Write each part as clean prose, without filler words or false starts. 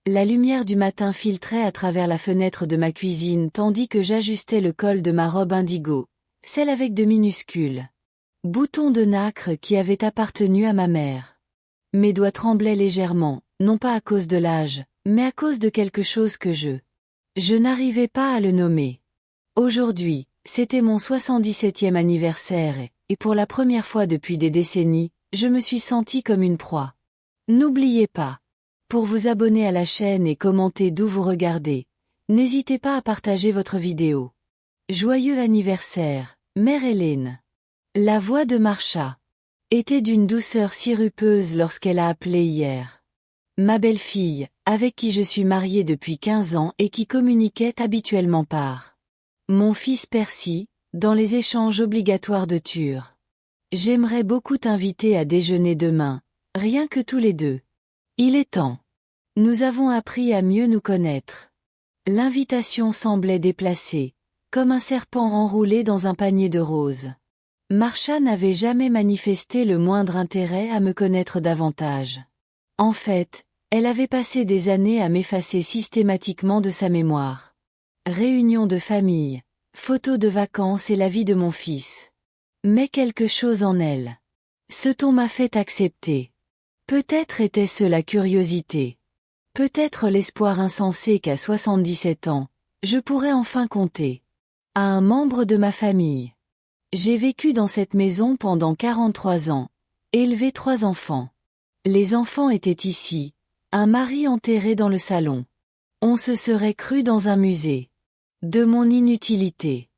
La lumière du matin filtrait à travers la fenêtre de ma cuisine tandis que j'ajustais le col de ma robe indigo, celle avec de minuscules boutons de nacre qui avaient appartenu à ma mère. Mes doigts tremblaient légèrement, non pas à cause de l'âge, mais à cause de quelque chose que je n'arrivais pas à le nommer. Aujourd'hui, c'était mon 77e anniversaire et pour la première fois depuis des décennies, je me suis sentie comme une proie. N'oubliez pas, pour vous abonner à la chaîne et commenter d'où vous regardez, n'hésitez pas à partager votre vidéo. Joyeux anniversaire, Mère Hélène. La voix de Marsha était d'une douceur sirupeuse lorsqu'elle a appelé hier. Ma belle-fille, avec qui je suis mariée depuis 15 ans et qui communiquait habituellement par mon fils Percy, dans les échanges obligatoires de Tur. J'aimerais beaucoup t'inviter à déjeuner demain, rien que tous les deux. Il est temps. Nous avons appris à mieux nous connaître. L'invitation semblait déplacée, comme un serpent enroulé dans un panier de roses. Marsha n'avait jamais manifesté le moindre intérêt à me connaître davantage. En fait, elle avait passé des années à m'effacer systématiquement de sa mémoire. Réunions de famille, photos de vacances et la vie de mon fils. Mais quelque chose en elle. Ce ton m'a fait accepter. Peut-être était-ce la curiosité. Peut-être l'espoir insensé qu'à 77 ans, je pourrais enfin compter à un membre de ma famille. J'ai vécu dans cette maison pendant 43 ans, élevé 3 enfants. Les enfants étaient ici, un mari enterré dans le salon. On se serait cru dans un musée. De mon inutilité.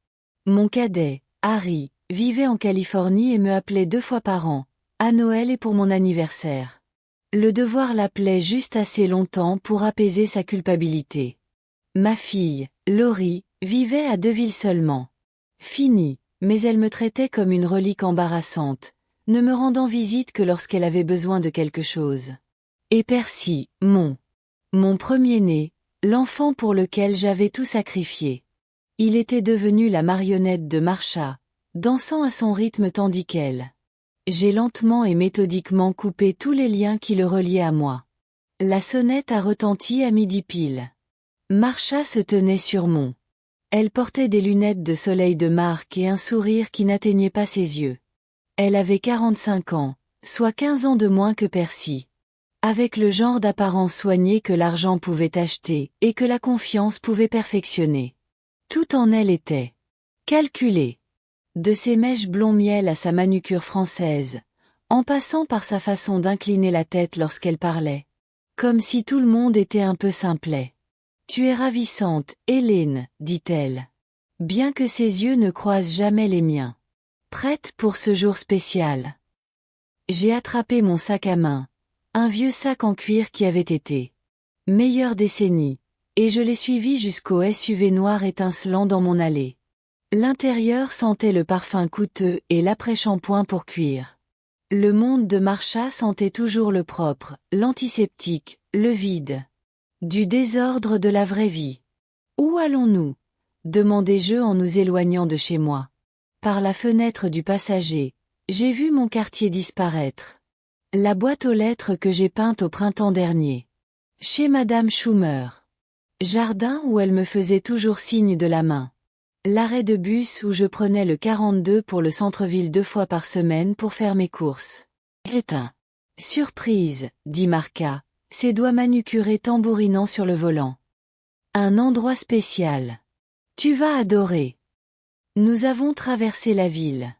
Mon cadet, Harry, vivait en Californie et me appelait 2 fois par an, à Noël et pour mon anniversaire. Le devoir l'appelait juste assez longtemps pour apaiser sa culpabilité. Ma fille, Laurie, vivait à Deville seulement. Fini, mais elle me traitait comme une relique embarrassante, ne me rendant visite que lorsqu'elle avait besoin de quelque chose. Et Percy, mon premier-né, l'enfant pour lequel j'avais tout sacrifié. Il était devenu la marionnette de Marsha, dansant à son rythme tandis qu'elle. J'ai lentement et méthodiquement coupé tous les liens qui le reliaient à moi. La sonnette a retenti à midi pile. Marsha se tenait sur mon. Elle portait des lunettes de soleil de marque et un sourire qui n'atteignait pas ses yeux. Elle avait 45 ans, soit 15 ans de moins que Percy. Avec le genre d'apparence soignée que l'argent pouvait acheter et que la confiance pouvait perfectionner. Tout en elle était calculé. De ses mèches blond miel à sa manucure française, en passant par sa façon d'incliner la tête lorsqu'elle parlait. Comme si tout le monde était un peu simplet. Tu es ravissante, Hélène, dit-elle. Bien que ses yeux ne croisent jamais les miens. Prête pour ce jour spécial. J'ai attrapé mon sac à main, un vieux sac en cuir qui avait été meilleure décennie, et je l'ai suivi jusqu'au SUV noir étincelant dans mon allée. L'intérieur sentait le parfum coûteux et l'après-shampoing pour cuir. Le monde de Marsha sentait toujours le propre, l'antiseptique, le vide. Du désordre de la vraie vie. Où allons-nous? Demandai-je en nous éloignant de chez moi. Par la fenêtre du passager, j'ai vu mon quartier disparaître. La boîte aux lettres que j'ai peinte au printemps dernier. Chez Madame Schumer. Jardin où elle me faisait toujours signe de la main. L'arrêt de bus où je prenais le 42 pour le centre-ville 2 fois par semaine pour faire mes courses. Éteint. Surprise, dit Marca, ses doigts manucurés tambourinant sur le volant. Un endroit spécial. Tu vas adorer. Nous avons traversé la ville.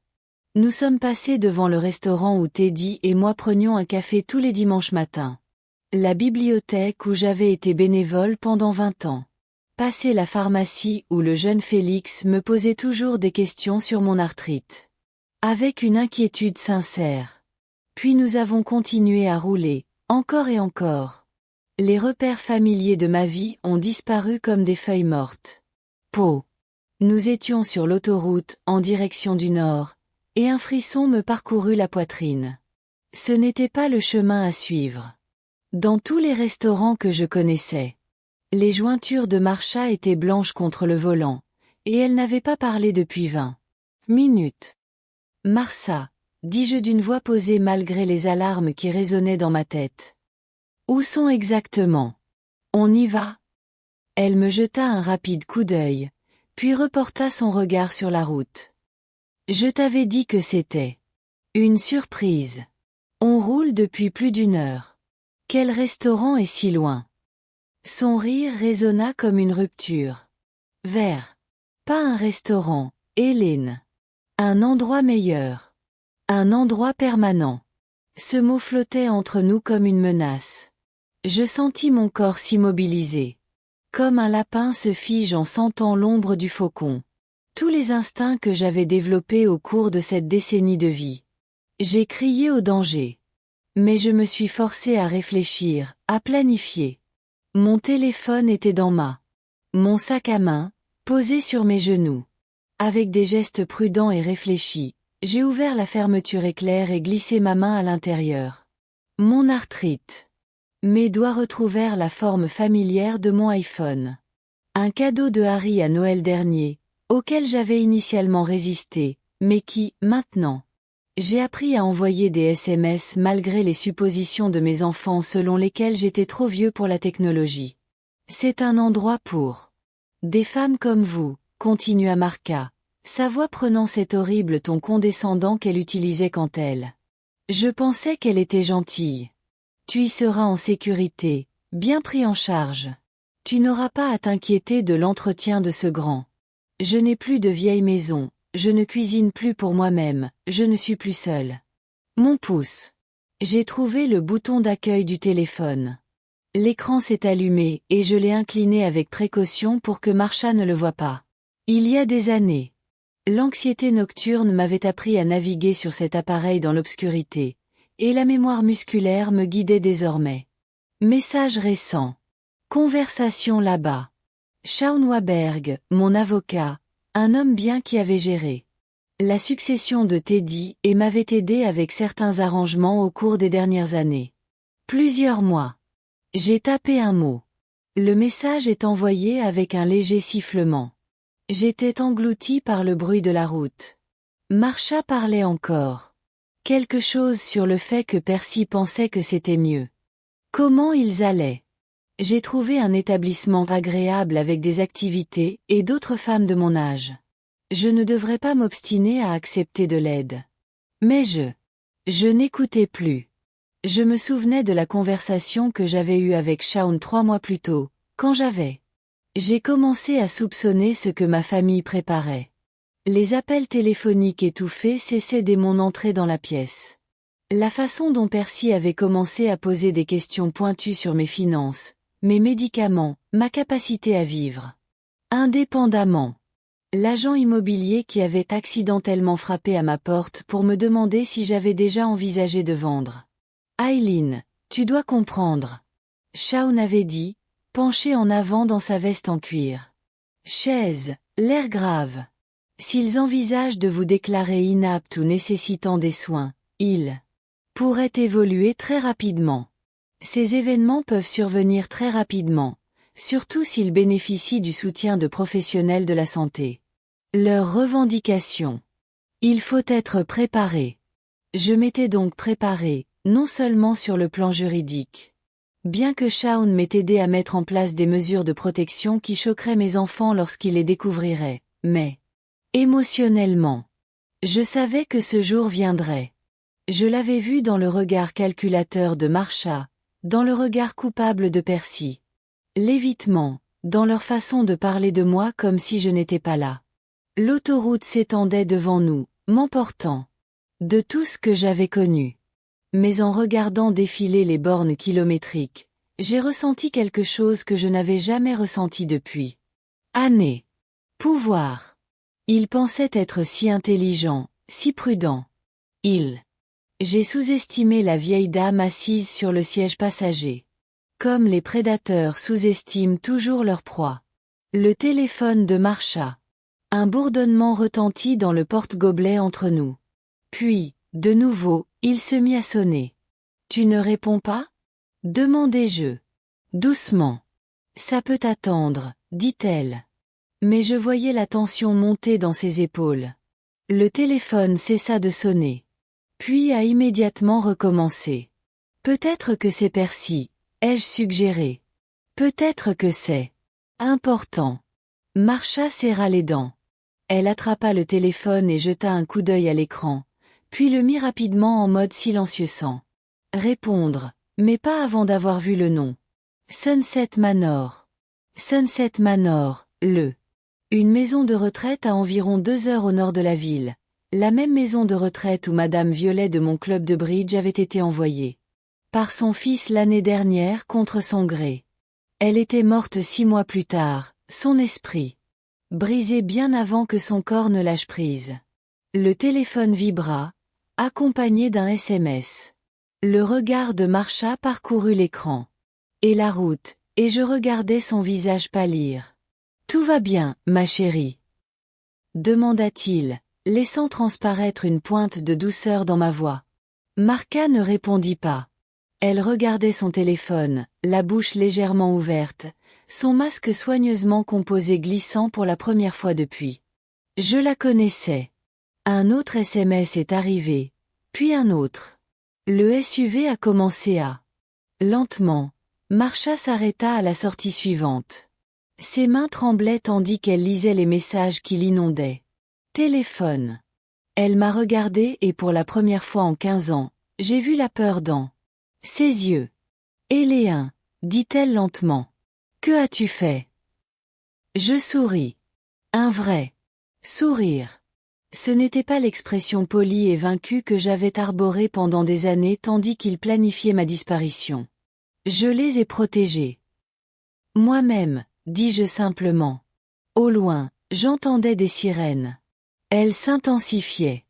Nous sommes passés devant le restaurant où Teddy et moi prenions un café tous les dimanches matins. La bibliothèque où j'avais été bénévole pendant 20 ans. Passé la pharmacie où le jeune Félix me posait toujours des questions sur mon arthrite. Avec une inquiétude sincère. Puis nous avons continué à rouler, encore et encore. Les repères familiers de ma vie ont disparu comme des feuilles mortes. Pau. Nous étions sur l'autoroute, en direction du nord, et un frisson me parcourut la poitrine. Ce n'était pas le chemin à suivre. Dans tous les restaurants que je connaissais, les jointures de Marsha étaient blanches contre le volant, et elle n'avait pas parlé depuis 20 minutes. Marsa, dis-je d'une voix posée malgré les alarmes qui résonnaient dans ma tête. Où sont exactement On y va? Elle me jeta un rapide coup d'œil, puis reporta son regard sur la route. Je t'avais dit que c'était une surprise. On roule depuis plus d'une heure. Quel restaurant est si loin? Son rire résonna comme une rupture. Vers. Pas un restaurant, Hélène. Un endroit meilleur. Un endroit permanent. Ce mot flottait entre nous comme une menace. Je sentis mon corps s'immobiliser. Comme un lapin se fige en sentant l'ombre du faucon. Tous les instincts que j'avais développés au cours de cette décennie de vie. J'ai crié au danger. Mais je me suis forcé à réfléchir, à planifier. Mon téléphone était dans mon sac à main, posé sur mes genoux. Avec des gestes prudents et réfléchis, j'ai ouvert la fermeture éclair et glissé ma main à l'intérieur. Mon arthrite. Mes doigts retrouvèrent la forme familière de mon iPhone. Un cadeau de Harry à Noël dernier, auquel j'avais initialement résisté, mais qui, maintenant, j'ai appris à envoyer des SMS malgré les suppositions de mes enfants selon lesquelles j'étais trop vieux pour la technologie. C'est un endroit pour des femmes comme vous, continua Marca, sa voix prenant cet horrible ton condescendant qu'elle utilisait quand elle. Je pensais qu'elle était gentille. Tu y seras en sécurité, bien pris en charge. Tu n'auras pas à t'inquiéter de l'entretien de ce grand. Je n'ai plus de vieille maison, je ne cuisine plus pour moi-même, je ne suis plus seule. Mon pouce. J'ai trouvé le bouton d'accueil du téléphone. L'écran s'est allumé et je l'ai incliné avec précaution pour que Marsha ne le voie pas. Il y a des années. L'anxiété nocturne m'avait appris à naviguer sur cet appareil dans l'obscurité, et la mémoire musculaire me guidait désormais. Message récent. Conversation là-bas. Shaun Waberg, mon avocat, un homme bien qui avait géré la succession de Teddy et m'avait aidé avec certains arrangements au cours des dernières années. Plusieurs mois. J'ai tapé un mot. Le message est envoyé avec un léger sifflement. J'étais englouti par le bruit de la route. Marsha parlait encore. Quelque chose sur le fait que Percy pensait que c'était mieux. Comment ils allaient? J'ai trouvé un établissement agréable avec des activités et d'autres femmes de mon âge. Je ne devrais pas m'obstiner à accepter de l'aide. Mais je n'écoutais plus. Je me souvenais de la conversation que j'avais eue avec Shaun 3 mois plus tôt, quand j'ai commencé à soupçonner ce que ma famille préparait. Les appels téléphoniques étouffés cessaient dès mon entrée dans la pièce. La façon dont Percy avait commencé à poser des questions pointues sur mes finances, mes médicaments, ma capacité à vivre. Indépendamment. L'agent immobilier qui avait accidentellement frappé à ma porte pour me demander si j'avais déjà envisagé de vendre. Aileen, tu dois comprendre. Shaun avait dit, penché en avant dans sa veste en cuir. Chaise, l'air grave. S'ils envisagent de vous déclarer inapte ou nécessitant des soins, ils pourraient évoluer très rapidement. Ces événements peuvent survenir très rapidement, surtout s'ils bénéficient du soutien de professionnels de la santé. Leurs revendications. Il faut être préparé. Je m'étais donc préparé, non seulement sur le plan juridique. Bien que Shaun m'ait aidé à mettre en place des mesures de protection qui choqueraient mes enfants lorsqu'ils les découvriraient, mais émotionnellement, je savais que ce jour viendrait. Je l'avais vu dans le regard calculateur de Marsha, dans le regard coupable de Percy. L'évitement, dans leur façon de parler de moi comme si je n'étais pas là. L'autoroute s'étendait devant nous, m'emportant de tout ce que j'avais connu. Mais en regardant défiler les bornes kilométriques, j'ai ressenti quelque chose que je n'avais jamais ressenti depuis années. Pouvoir. Il pensait être si intelligent, si prudent. J'ai sous-estimé la vieille dame assise sur le siège passager. Comme les prédateurs sous-estiment toujours leur proie. Le téléphone de Marsha. Un bourdonnement retentit dans le porte-gobelet entre nous. Puis, de nouveau, il se mit à sonner. Tu ne réponds pas? Demandai-je. Doucement. Ça peut attendre, dit-elle. Mais je voyais la tension monter dans ses épaules. Le téléphone cessa de sonner. Puis a immédiatement recommencé. Peut-être que c'est Percy, ai-je suggéré. Peut-être que c'est important. Marsha serra les dents. Elle attrapa le téléphone et jeta un coup d'œil à l'écran, puis le mit rapidement en mode silencieux sans répondre, mais pas avant d'avoir vu le nom. Sunset Manor. Sunset Manor, une maison de retraite à environ 2 heures au nord de la ville. La même maison de retraite où Madame Violet de mon club de bridge avait été envoyée par son fils l'année dernière contre son gré. Elle était morte 6 mois plus tard, son esprit brisé bien avant que son corps ne lâche prise. Le téléphone vibra, accompagné d'un SMS. Le regard de Marsha parcourut l'écran. Et la route, et je regardais son visage pâlir. « Tout va bien, ma chérie ?» demanda-t-il, laissant transparaître une pointe de douceur dans ma voix. Marca ne répondit pas. Elle regardait son téléphone, la bouche légèrement ouverte, son masque soigneusement composé glissant pour la première fois depuis. Je la connaissais. Un autre SMS est arrivé, puis un autre. Le SUV a commencé à. Lentement, Marsha s'arrêta à la sortie suivante. Ses mains tremblaient tandis qu'elle lisait les messages qui l'inondaient. Téléphone. Elle m'a regardé et pour la première fois en 15 ans, j'ai vu la peur dans ses yeux. Éléen, dit-elle lentement. Que as-tu fait? Je souris. Un vrai sourire. Ce n'était pas l'expression polie et vaincue que j'avais arborée pendant des années tandis qu'il planifiait ma disparition. Je les ai protégés. Moi-même, dis-je simplement. Au loin, j'entendais des sirènes. Elles s'intensifiaient.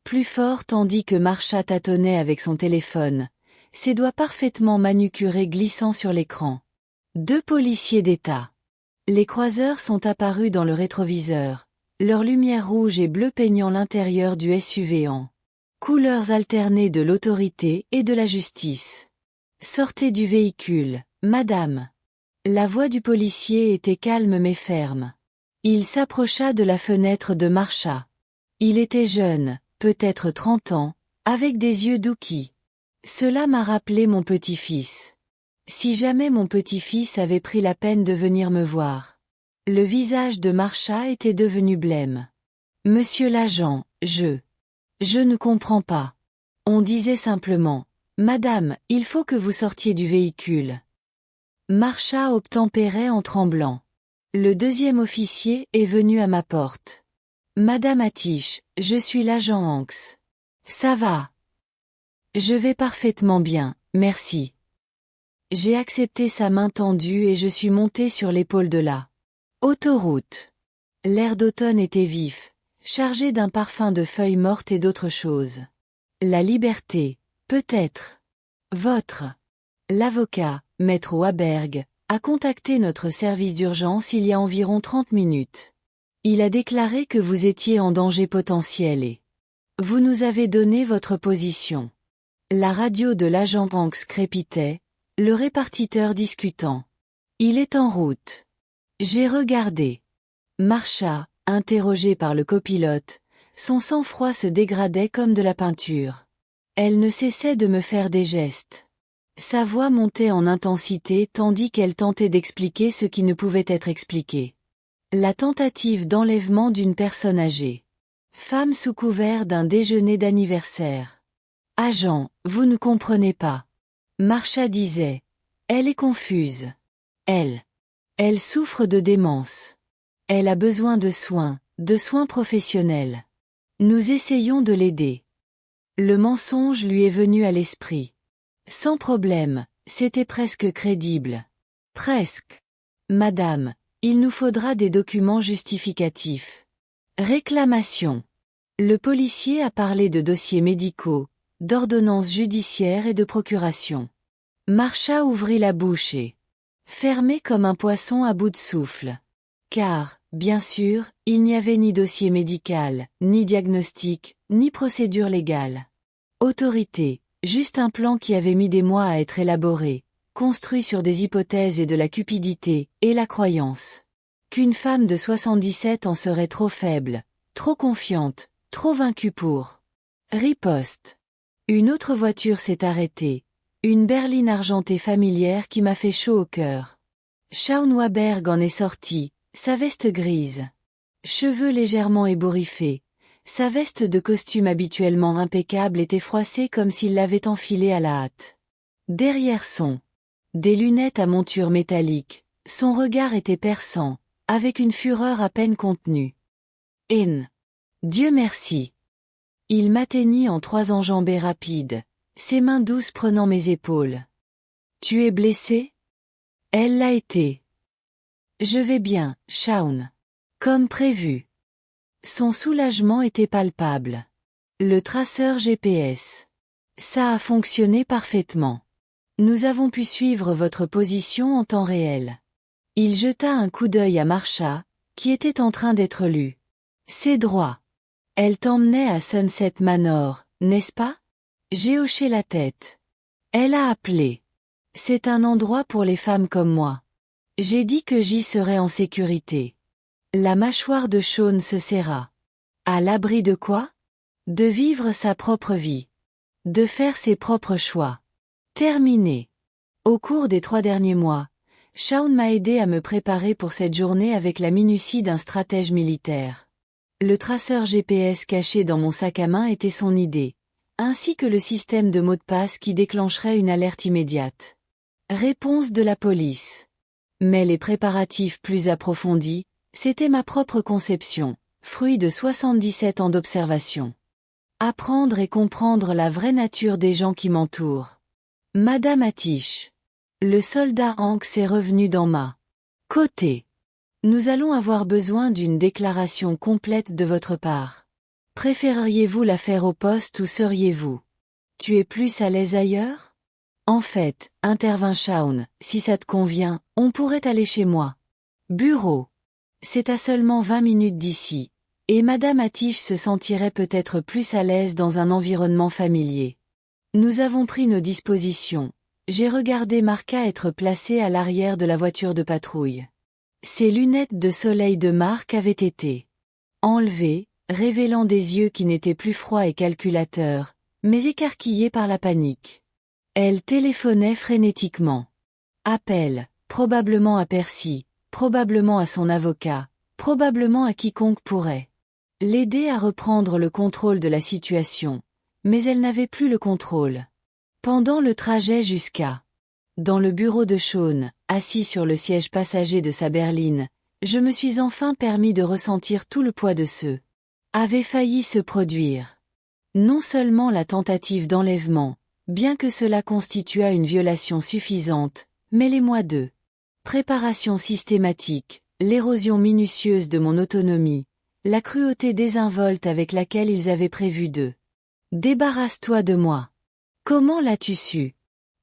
Plus fort tandis que Marsha tâtonnait avec son téléphone, ses doigts parfaitement manucurés glissant sur l'écran. 2 policiers d'État. Les croiseurs sont apparus dans le rétroviseur, leur lumière rouge et bleue peignant l'intérieur du SUV en couleurs alternées de l'autorité et de la justice. Sortez du véhicule, madame. La voix du policier était calme mais ferme. Il s'approcha de la fenêtre de Marsha. Il était jeune, peut-être 30 ans, avec des yeux doux qui. Cela m'a rappelé mon petit-fils. Si jamais mon petit-fils avait pris la peine de venir me voir. Le visage de Marsha était devenu blême. Monsieur l'agent, je ne comprends pas. On disait simplement, Madame, il faut que vous sortiez du véhicule. Marsha obtempérait en tremblant. Le 2e officier est venu à ma porte. Madame Atish, je suis l'agent Hanks. Ça va? Je vais parfaitement bien, merci. J'ai accepté sa main tendue et je suis monté sur l'épaule de la autoroute. L'air d'automne était vif, chargé d'un parfum de feuilles mortes et d'autres choses. La liberté, peut-être. L'avocat, Maître Waberg, a contacté notre service d'urgence il y a environ 30 minutes. Il a déclaré que vous étiez en danger potentiel et vous nous avez donné votre position. La radio de l'agent Hanks crépitait, le répartiteur discutant. Il est en route. J'ai regardé. Marsha, interrogée par le copilote, son sang-froid se dégradait comme de la peinture. Elle ne cessait de me faire des gestes. Sa voix montait en intensité tandis qu'elle tentait d'expliquer ce qui ne pouvait être expliqué. La tentative d'enlèvement d'une personne âgée. Femme sous couvert d'un déjeuner d'anniversaire. Agent, vous ne comprenez pas. Marsha disait. Elle est confuse. Elle souffre de démence. Elle a besoin de soins professionnels. Nous essayons de l'aider. Le mensonge lui est venu à l'esprit. Sans problème, c'était presque crédible. Presque. Madame, il nous faudra des documents justificatifs. Réclamation. Le policier a parlé de dossiers médicaux, d'ordonnances judiciaires et de procuration. Marsha ouvrit la bouche et fermée comme un poisson à bout de souffle. Car, bien sûr, il n'y avait ni dossier médical, ni diagnostic, ni procédure légale. Autorité, juste un plan qui avait mis des mois à être élaboré, construit sur des hypothèses et de la cupidité, et la croyance qu'une femme de 77 ans serait trop faible, trop confiante, trop vaincue pour riposte. Une autre voiture s'est arrêtée, une berline argentée familière qui m'a fait chaud au cœur. Shaun Waberg en est sorti, sa veste grise. Cheveux légèrement ébouriffés. Sa veste de costume habituellement impeccable était froissée comme s'il l'avait enfilée à la hâte. Derrière des lunettes à monture métallique, son regard était perçant, avec une fureur à peine contenue. Dieu merci. Il m'atteignit en 3 enjambées rapides, ses mains douces prenant mes épaules. Tu es blessé? Elle l'a été. Je vais bien, Shaun. Comme prévu. Son soulagement était palpable. Le traceur GPS. Ça a fonctionné parfaitement. Nous avons pu suivre votre position en temps réel. Il jeta un coup d'œil à Marsha, qui était en train d'être lue. C'est droit. Elle t'emmenait à Sunset Manor, n'est-ce pas? J'ai hoché la tête. Elle a appelé. C'est un endroit pour les femmes comme moi. J'ai dit que j'y serais en sécurité. La mâchoire de Shaun se serra. À l'abri de quoi? De vivre sa propre vie. De faire ses propres choix. Terminé. Au cours des 3 derniers mois, Shaun m'a aidé à me préparer pour cette journée avec la minutie d'un stratège militaire. Le traceur GPS caché dans mon sac à main était son idée, ainsi que le système de mot de passe qui déclencherait une alerte immédiate. Réponse de la police. Mais les préparatifs plus approfondis, c'était ma propre conception, fruit de 77 ans d'observation. Apprendre et comprendre la vraie nature des gens qui m'entourent. Madame Atish. Le soldat Hanks est revenu dans ma côté. Nous allons avoir besoin d'une déclaration complète de votre part. Préféreriez-vous la faire au poste ou seriez-vous? Tu es plus à l'aise ailleurs? En fait, intervint Shaun, si ça te convient, on pourrait aller chez moi. Bureau. C'est à seulement 20 minutes d'ici, et Madame Atish se sentirait peut-être plus à l'aise dans un environnement familier. Nous avons pris nos dispositions. J'ai regardé Marca être placée à l'arrière de la voiture de patrouille. Ses lunettes de soleil de Marc avaient été enlevées, révélant des yeux qui n'étaient plus froids et calculateurs, mais écarquillés par la panique. Elle téléphonait frénétiquement. Appel, probablement à Percy, probablement à son avocat, probablement à quiconque pourrait l'aider à reprendre le contrôle de la situation, mais elle n'avait plus le contrôle. Pendant le trajet dans le bureau de Shaun, assis sur le siège passager de sa berline, je me suis enfin permis de ressentir tout le poids de ce avait failli se produire. Non seulement la tentative d'enlèvement, bien que cela constituât une violation suffisante, mais les mois de préparation systématique, l'érosion minutieuse de mon autonomie, la cruauté désinvolte avec laquelle ils avaient prévu de débarrasse-toi de moi. Comment l'as-tu su?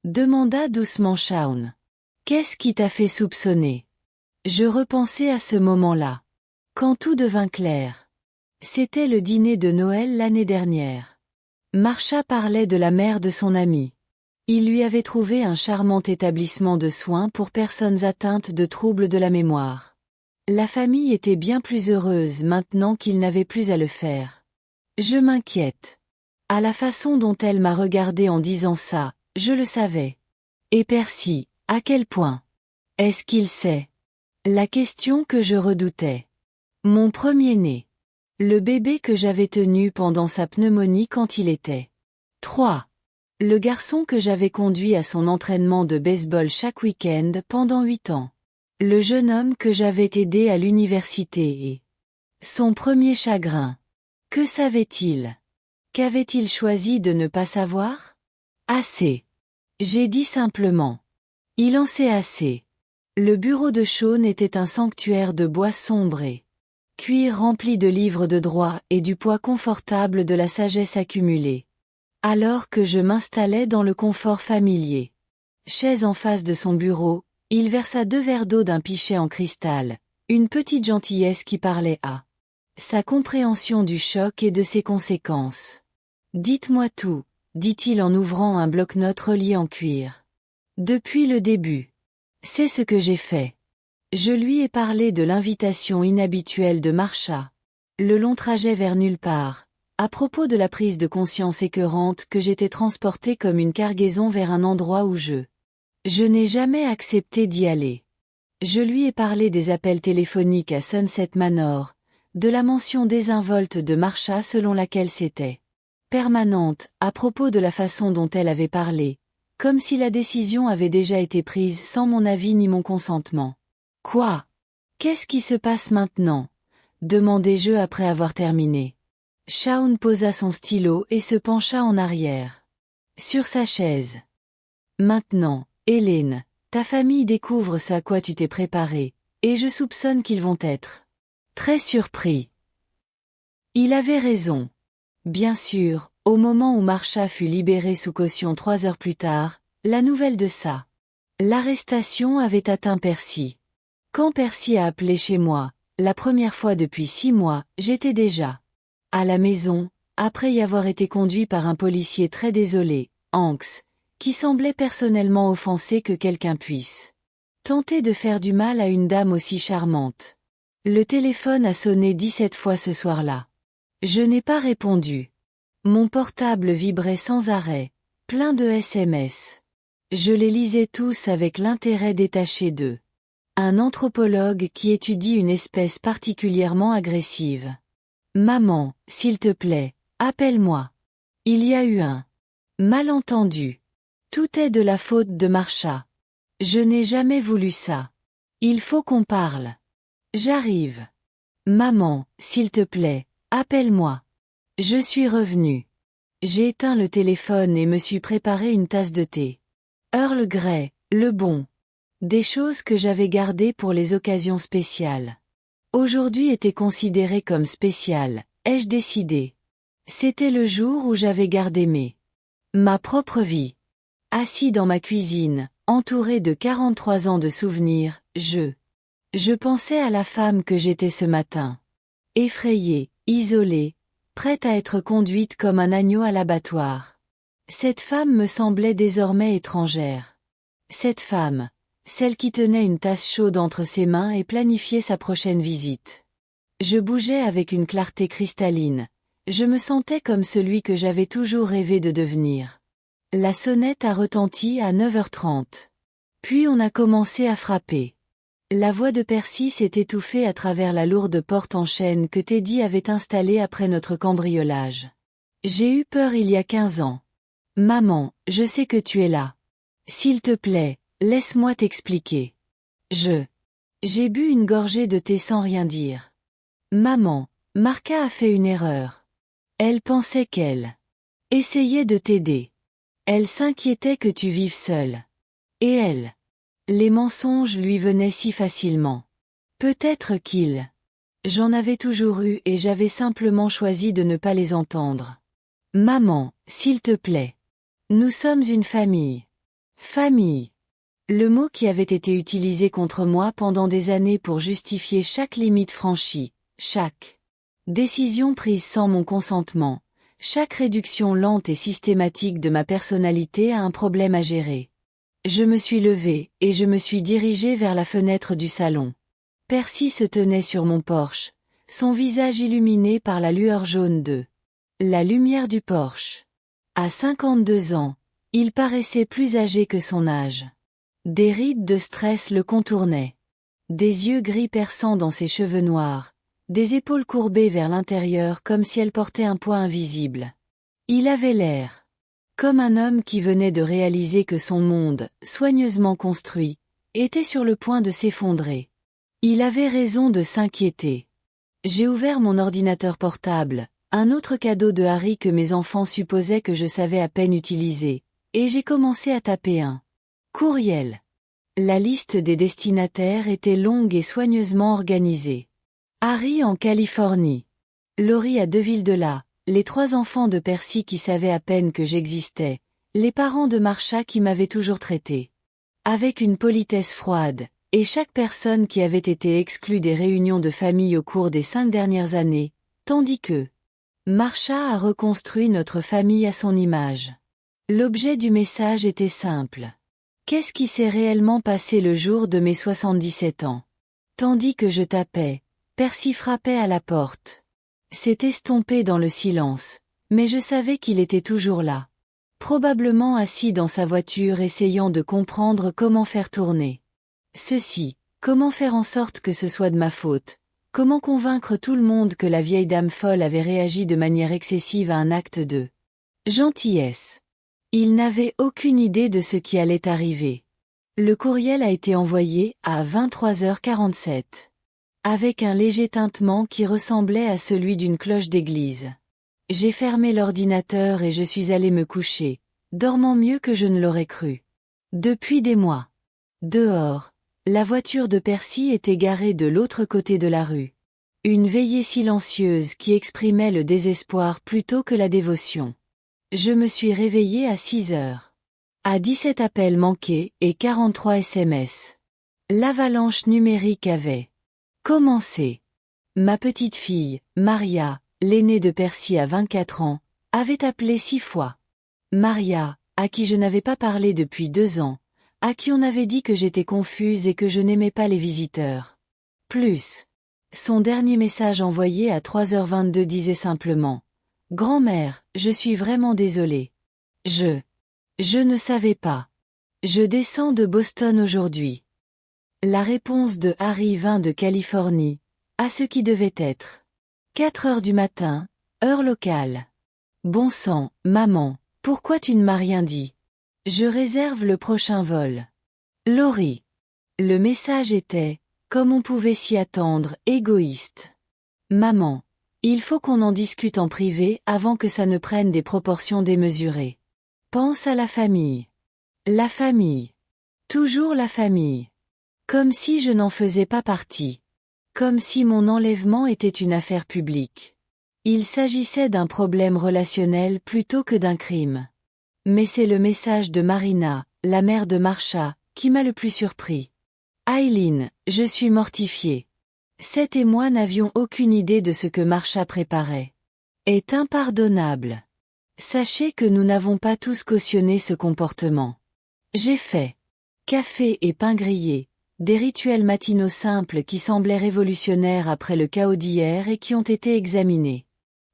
Demanda doucement Shaun. Qu'est-ce qui t'a fait soupçonner? Je repensais à ce moment-là. Quand tout devint clair. C'était le dîner de Noël l'année dernière. Marsha parlait de la mère de son ami. Il lui avait trouvé un charmant établissement de soins pour personnes atteintes de troubles de la mémoire. La famille était bien plus heureuse maintenant qu'il n'avait plus à le faire. Je m'inquiète. À la façon dont elle m'a regardé en disant ça, je le savais. Et Percy, à quel point? Est-ce qu'il sait? La question que je redoutais. Mon premier-né. Le bébé que j'avais tenu pendant sa pneumonie quand il était 3. Le garçon que j'avais conduit à son entraînement de baseball chaque week-end pendant 8 ans. Le jeune homme que j'avais aidé à l'université et son premier chagrin. Que savait-il? Qu'avait-il choisi de ne pas savoir? Assez. J'ai dit simplement. Il en sait assez. Le bureau de Shaun était un sanctuaire de bois sombre et cuir rempli de livres de droit et du poids confortable de la sagesse accumulée. Alors que je m'installais dans le confort familier. Chaise en face de son bureau, il versa 2 verres d'eau d'un pichet en cristal, une petite gentillesse qui parlait à sa compréhension du choc et de ses conséquences. Dites-moi tout, dit-il en ouvrant un bloc-notes relié en cuir. Depuis le début. C'est ce que j'ai fait. Je lui ai parlé de l'invitation inhabituelle de Marsha. Le long trajet vers nulle part, à propos de la prise de conscience écœurante que j'étais transporté comme une cargaison vers un endroit où je n'ai jamais accepté d'y aller. Je lui ai parlé des appels téléphoniques à Sunset Manor, de la mention désinvolte de Marsha selon laquelle c'était permanente, à propos de la façon dont elle avait parlé, comme si la décision avait déjà été prise sans mon avis ni mon consentement. Quoi? Qu'est-ce qui se passe maintenant? Demandai-je après avoir terminé. Shaun posa son stylo et se pencha en arrière. Sur sa chaise. Maintenant, Hélène, ta famille découvre ce à quoi tu t'es préparée, et je soupçonne qu'ils vont être très surpris. Il avait raison. Bien sûr, au moment où Marsha fut libérée sous caution 3 heures plus tard, la nouvelle de l'arrestation avait atteint Percy. Quand Percy a appelé chez moi, la première fois depuis 6 mois, j'étais déjà à la maison, après y avoir été conduit par un policier très désolé, Hanks, qui semblait personnellement offensé que quelqu'un puisse tenter de faire du mal à une dame aussi charmante. Le téléphone a sonné 17 fois ce soir-là. Je n'ai pas répondu. Mon portable vibrait sans arrêt, plein de SMS. Je les lisais tous avec l'intérêt détaché d'eux. Un anthropologue qui étudie une espèce particulièrement agressive. Maman, s'il te plaît, appelle-moi. Il y a eu un malentendu. Tout est de la faute de Marsha. Je n'ai jamais voulu ça. Il faut qu'on parle. J'arrive. Maman, s'il te plaît, appelle-moi. Je suis revenue. J'ai éteint le téléphone et me suis préparé une tasse de thé. Earl Grey, le bon. Des choses que j'avais gardées pour les occasions spéciales. Aujourd'hui était considéré comme spécial, ai-je décidé. C'était le jour où j'avais gardé ma propre vie. Assis dans ma cuisine, entouré de 43 ans de souvenirs, je pensais à la femme que j'étais ce matin. Effrayée, isolée, prête à être conduite comme un agneau à l'abattoir. Cette femme me semblait désormais étrangère. Cette femme, celle qui tenait une tasse chaude entre ses mains et planifiait sa prochaine visite. Je bougeais avec une clarté cristalline. Je me sentais comme celui que j'avais toujours rêvé de devenir. La sonnette a retenti à 9h30. Puis on a commencé à frapper. La voix de Percy s'est étouffée à travers la lourde porte en chêne que Teddy avait installée après notre cambriolage. J'ai eu peur il y a 15 ans. Maman, je sais que tu es là. S'il te plaît, laisse-moi t'expliquer. J'ai bu une gorgée de thé sans rien dire. Maman, Marca a fait une erreur. Elle pensait qu'elle essayait de t'aider. Elle s'inquiétait que tu vives seule. Et elle. Les mensonges lui venaient si facilement. Peut-être j'en avais toujours eu et j'avais simplement choisi de ne pas les entendre. Maman, s'il te plaît. Nous sommes une famille. Famille. Le mot qui avait été utilisé contre moi pendant des années pour justifier chaque limite franchie, chaque décision prise sans mon consentement, chaque réduction lente et systématique de ma personnalité à un problème à gérer. Je me suis levée, et je me suis dirigée vers la fenêtre du salon. Percy se tenait sur mon porche, son visage illuminé par la lueur jaune de la lumière du porche. À 52 ans, il paraissait plus âgé que son âge. Des rides de stress le contournaient. Des yeux gris perçants dans ses cheveux noirs, des épaules courbées vers l'intérieur comme si elles portaient un poids invisible. Il avait l'air comme un homme qui venait de réaliser que son monde, soigneusement construit, était sur le point de s'effondrer. Il avait raison de s'inquiéter. J'ai ouvert mon ordinateur portable, un autre cadeau de Harry que mes enfants supposaient que je savais à peine utiliser, et j'ai commencé à taper un courriel. La liste des destinataires était longue et soigneusement organisée. Harry en Californie. Laurie à Deville-de-la, les 3 enfants de Percy qui savaient à peine que j'existais, les parents de Marsha qui m'avaient toujours traité avec une politesse froide, et chaque personne qui avait été exclue des réunions de famille au cours des 5 dernières années, tandis que Marsha a reconstruit notre famille à son image. L'objet du message était simple. Qu'est-ce qui s'est réellement passé le jour de mes 77 ans? Tandis que je tapais, Percy frappait à la porte. S'est estompé dans le silence, mais je savais qu'il était toujours là. Probablement assis dans sa voiture essayant de comprendre comment faire tourner ceci, Comment faire en sorte que ce soit de ma faute? Comment convaincre tout le monde que la vieille dame folle avait réagi de manière excessive à un acte de gentillesse? Il n'avait aucune idée de ce qui allait arriver. Le courriel a été envoyé à 23h47. Avec un léger tintement qui ressemblait à celui d'une cloche d'église. J'ai fermé l'ordinateur et je suis allé me coucher, dormant mieux que je ne l'aurais cru. Depuis des mois. Dehors, la voiture de Percy était garée de l'autre côté de la rue. Une veillée silencieuse qui exprimait le désespoir plutôt que la dévotion. Je me suis réveillée à 6 heures. À 17 appels manqués et 43 SMS. L'avalanche numérique avait commencé. Ma petite fille, Maria, l'aînée de Percy à 24 ans, avait appelé 6 fois. Maria, à qui je n'avais pas parlé depuis 2 ans, à qui on avait dit que j'étais confuse et que je n'aimais pas les visiteurs. Plus. Son dernier message envoyé à 3h22 disait simplement « Grand-mère, je suis vraiment désolée. Je ne savais pas. Je descends de Boston aujourd'hui. » La réponse de Harry vint de Californie, à ce qui devait être 4 heures du matin, heure locale. Bon sang, maman, pourquoi tu ne m'as rien dit? Je réserve le prochain vol. Laurie. Le message était, comme on pouvait s'y attendre, égoïste. Maman, il faut qu'on en discute en privé avant que ça ne prenne des proportions démesurées. Pense à la famille. La famille. Toujours la famille. Comme si je n'en faisais pas partie. Comme si mon enlèvement était une affaire publique. Il s'agissait d'un problème relationnel plutôt que d'un crime. Mais c'est le message de Marina, la mère de Marsha, qui m'a le plus surpris. Eileen, je suis mortifiée. Seth et moi n'avions aucune idée de ce que Marsha préparait. Est impardonnable. Sachez que nous n'avons pas tous cautionné ce comportement. J'ai fait café et pain grillé. Des rituels matinaux simples qui semblaient révolutionnaires après le chaos d'hier et qui ont été examinés.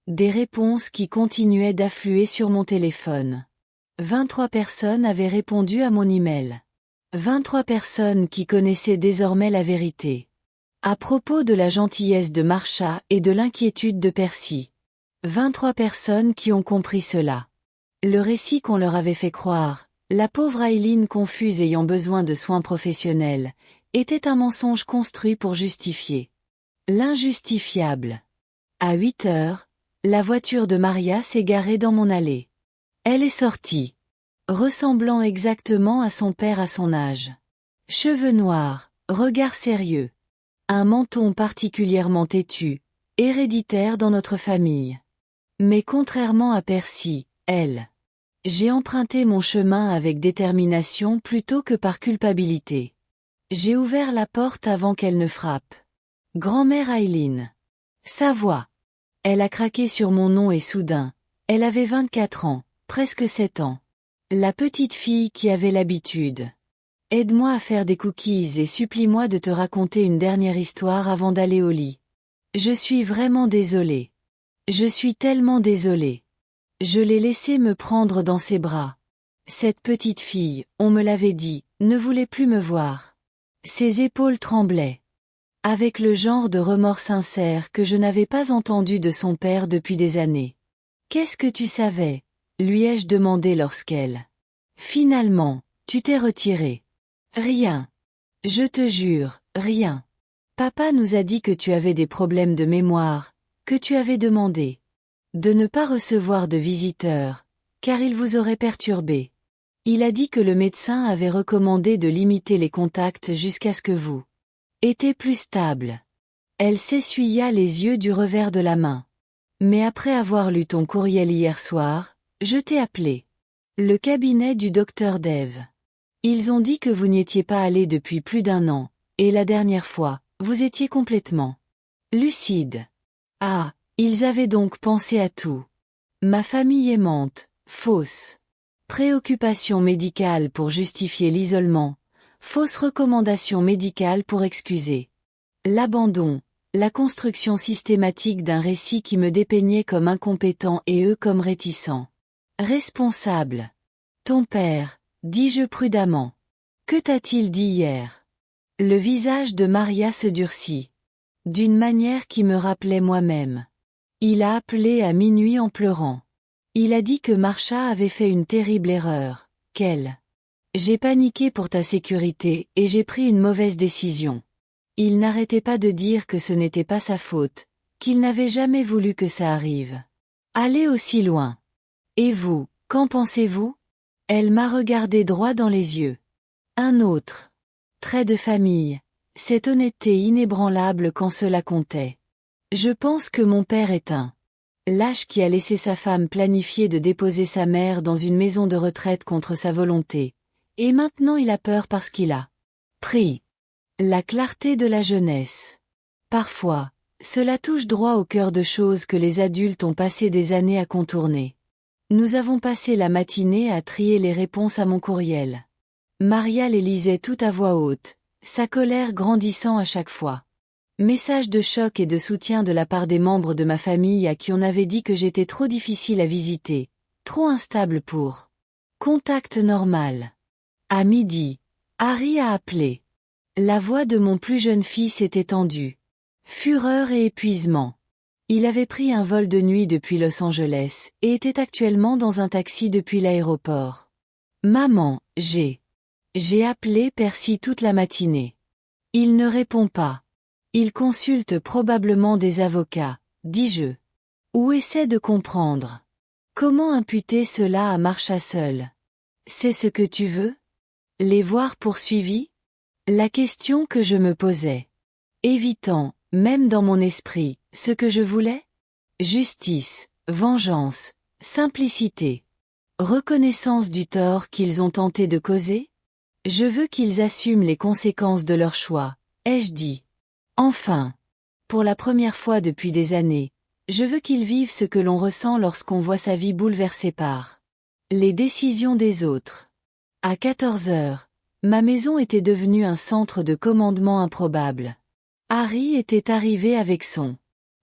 Des réponses qui continuaient d'affluer sur mon téléphone. 23 personnes avaient répondu à mon email. 23 personnes qui connaissaient désormais la vérité. À propos de la gentillesse de Marsha et de l'inquiétude de Percy. 23 personnes qui ont compris cela. Le récit qu'on leur avait fait croire, la pauvre Eileen confuse ayant besoin de soins professionnels, était un mensonge construit pour justifier l'injustifiable. À 8 heures, la voiture de Maria s'est garée dans mon allée. Elle est sortie, ressemblant exactement à son père à son âge. Cheveux noirs, regard sérieux. Un menton particulièrement têtu, héréditaire dans notre famille. Mais contrairement à Percy, j'ai emprunté mon chemin avec détermination plutôt que par culpabilité. J'ai ouvert la porte avant qu'elle ne frappe. Grand-mère Eileen. Sa voix. Elle a craqué sur mon nom et soudain, elle avait 24 ans, presque 7 ans. La petite fille qui avait l'habitude. Aide-moi à faire des cookies et supplie-moi de te raconter une dernière histoire avant d'aller au lit. Je suis vraiment désolée. Je suis tellement désolée. Je l'ai laissée me prendre dans ses bras. Cette petite fille, on me l'avait dit, ne voulait plus me voir. Ses épaules tremblaient. Avec le genre de remords sincère que je n'avais pas entendu de son père depuis des années. Qu'est-ce que tu savais? Lui ai-je demandé lorsqu'elle. Finalement, tu t'es retiré. Rien. Je te jure, rien. Papa nous a dit que tu avais des problèmes de mémoire, que tu avais demandé de ne pas recevoir de visiteurs, car il vous aurait perturbé. Il a dit que le médecin avait recommandé de limiter les contacts jusqu'à ce que vous étiez plus stable. Elle s'essuya les yeux du revers de la main. Mais après avoir lu ton courriel hier soir, je t'ai appelé. Le cabinet du docteur Dave. Ils ont dit que vous n'y étiez pas allé depuis plus d'1 an, et la dernière fois, vous étiez complètement lucide. Ah, ils avaient donc pensé à tout. Ma famille aimante, fausse. Préoccupation médicale pour justifier l'isolement, fausse recommandation médicale pour excuser l'abandon, la construction systématique d'un récit qui me dépeignait comme incompétent et eux comme réticents. Responsable. Ton père, dis-je prudemment. Que t'a-t-il dit hier? Le visage de Maria se durcit. D'une manière qui me rappelait moi-même. Il a appelé à minuit en pleurant. Il a dit que Marsha avait fait une terrible erreur, qu'elle. J'ai paniqué pour ta sécurité et j'ai pris une mauvaise décision. Il n'arrêtait pas de dire que ce n'était pas sa faute, qu'il n'avait jamais voulu que ça arrive. Aller aussi loin. Et vous, qu'en pensez-vous? Elle m'a regardé droit dans les yeux. Un autre. Trait de famille. Cette honnêteté inébranlable quand cela comptait. Je pense que mon père est un lâche qui a laissé sa femme planifier de déposer sa mère dans une maison de retraite contre sa volonté. Et maintenant il a peur parce qu'il a pris la clarté de la jeunesse. Parfois, cela touche droit au cœur de choses que les adultes ont passé des années à contourner. Nous avons passé la matinée à trier les réponses à mon courriel. Maria les lisait tout à voix haute, sa colère grandissant à chaque fois. Message de choc et de soutien de la part des membres de ma famille à qui on avait dit que j'étais trop difficile à visiter, trop instable pour contact normal. À midi, Harry a appelé. La voix de mon plus jeune fils s'était tendue. Fureur et épuisement. Il avait pris un vol de nuit depuis Los Angeles et était actuellement dans un taxi depuis l'aéroport. Maman, j'ai appelé Percy toute la matinée. Il ne répond pas. Il consulte probablement des avocats, dis-je. Ou essaie de comprendre. Comment imputer cela à Marsha seule? C'est ce que tu veux? Les voir poursuivis? La question que je me posais. Évitant, même dans mon esprit, ce que je voulais? Justice, vengeance, simplicité. Reconnaissance du tort qu'ils ont tenté de causer? Je veux qu'ils assument les conséquences de leur choix, ai-je dit. Enfin, pour la première fois depuis des années, je veux qu'ils vivent ce que l'on ressent lorsqu'on voit sa vie bouleversée par les décisions des autres. À 14 heures, ma maison était devenue un centre de commandement improbable. Harry était arrivé avec son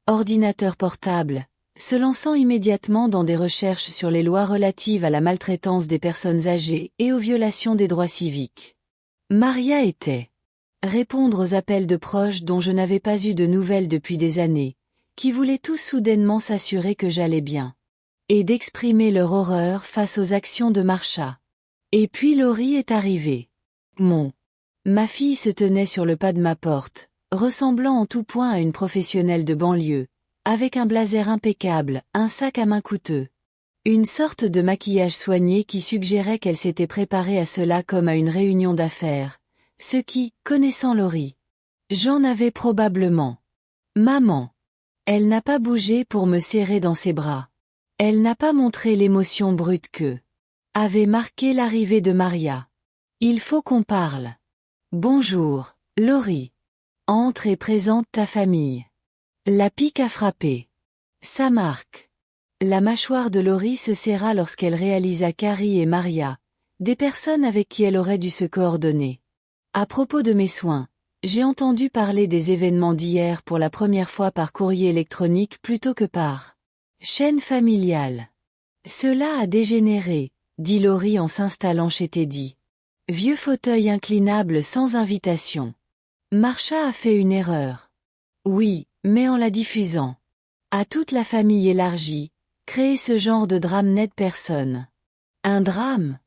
ordinateur portable, se lançant immédiatement dans des recherches sur les lois relatives à la maltraitance des personnes âgées et aux violations des droits civiques. Maria était répondre aux appels de proches dont je n'avais pas eu de nouvelles depuis des années, qui voulaient tous soudainement s'assurer que j'allais bien. Et d'exprimer leur horreur face aux actions de Marsha. Et puis Laurie est arrivée. Ma fille se tenait sur le pas de ma porte, ressemblant en tout point à une professionnelle de banlieue, avec un blazer impeccable, un sac à main coûteux. Une sorte de maquillage soigné qui suggérait qu'elle s'était préparée à cela comme à une réunion d'affaires. Ce qui, connaissant Laurie, j'en avais probablement. Maman. Elle n'a pas bougé pour me serrer dans ses bras. Elle n'a pas montré l'émotion brute que avait marqué l'arrivée de Maria. Il faut qu'on parle. Bonjour, Laurie. Entre et présente ta famille. La pique a frappé. Ça marque. La mâchoire de Laurie se serra lorsqu'elle réalisa Carrie et Maria, des personnes avec qui elle aurait dû se coordonner. À propos de mes soins, j'ai entendu parler des événements d'hier pour la première fois par courrier électronique plutôt que par chaîne familiale. Cela a dégénéré, dit Laurie en s'installant chez Teddy. Vieux fauteuil inclinable sans invitation. Marsha a fait une erreur. Oui, mais en la diffusant à toute la famille élargie, créer ce genre de drame n'aide personne. Un drame?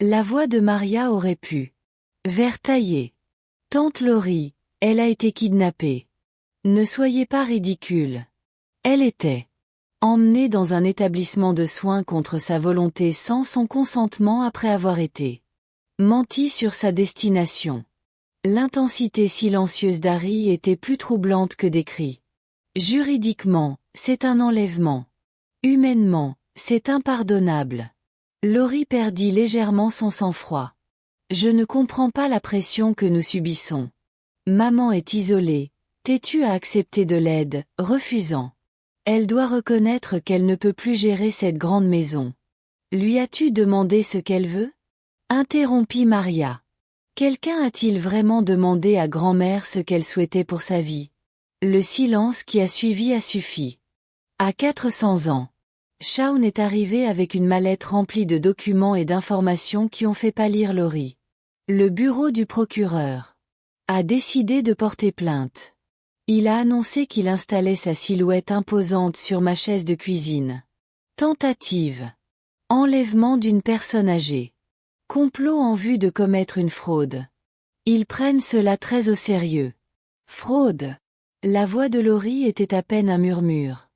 La voix de Maria aurait pu vertailler. Tante Laurie, elle a été kidnappée. Ne soyez pas ridicule. Elle était emmenée dans un établissement de soins contre sa volonté sans son consentement après avoir été menti sur sa destination. L'intensité silencieuse d'Harry était plus troublante que des cris. Juridiquement, c'est un enlèvement. Humainement, c'est impardonnable. Laurie perdit légèrement son sang-froid. Je ne comprends pas la pression que nous subissons. Maman est isolée, têtue à accepter de l'aide, refusant. Elle doit reconnaître qu'elle ne peut plus gérer cette grande maison. Lui as-tu demandé ce qu'elle veut? Interrompit Maria. Quelqu'un a-t-il vraiment demandé à grand-mère ce qu'elle souhaitait pour sa vie? Le silence qui a suivi a suffi. À 400 ans. Shaun est arrivé avec une mallette remplie de documents et d'informations qui ont fait pâlir Laurie. Le bureau du procureur. a décidé de porter plainte. Il a annoncé qu'il installait sa silhouette imposante sur ma chaise de cuisine. Tentative. Enlèvement d'une personne âgée. Complot en vue de commettre une fraude. Ils prennent cela très au sérieux. Fraude. La voix de Laurie était à peine un murmure.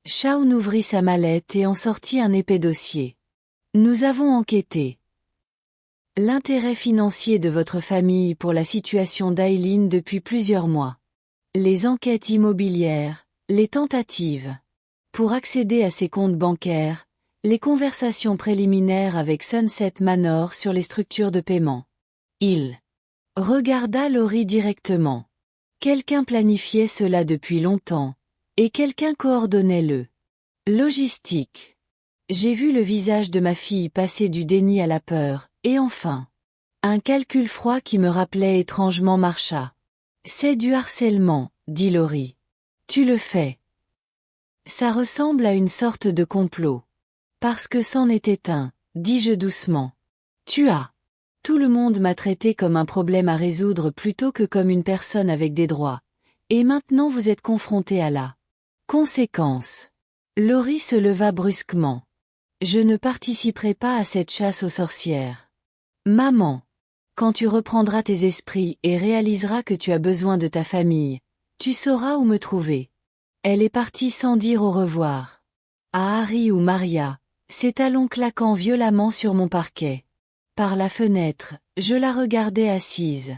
Shaun ouvrit sa mallette et en sortit un épais dossier. Nous avons enquêté. L'intérêt financier de votre famille pour la situation d'Aileen depuis plusieurs mois. Les enquêtes immobilières, les tentatives. Pour accéder à ses comptes bancaires, les conversations préliminaires avec Sunset Manor sur les structures de paiement. Il regarda Laurie directement. Quelqu'un planifiait cela depuis longtemps, et quelqu'un coordonnait le logistique. J'ai vu le visage de ma fille passer du déni à la peur, et enfin, un calcul froid qui me rappelait étrangement Marsha. C'est du harcèlement, dit Laurie. Tu le fais. Ça ressemble à une sorte de complot. Parce que c'en était un, dis-je doucement. Tu as. Tout le monde m'a traité comme un problème à résoudre plutôt que comme une personne avec des droits. Et maintenant vous êtes confronté à la conséquence. Laurie se leva brusquement. Je ne participerai pas à cette chasse aux sorcières. Maman. Quand tu reprendras tes esprits et réaliseras que tu as besoin de ta famille, tu sauras où me trouver. Elle est partie sans dire au revoir. À Harry ou Maria, ses talons claquant violemment sur mon parquet. Par la fenêtre, je la regardais assise.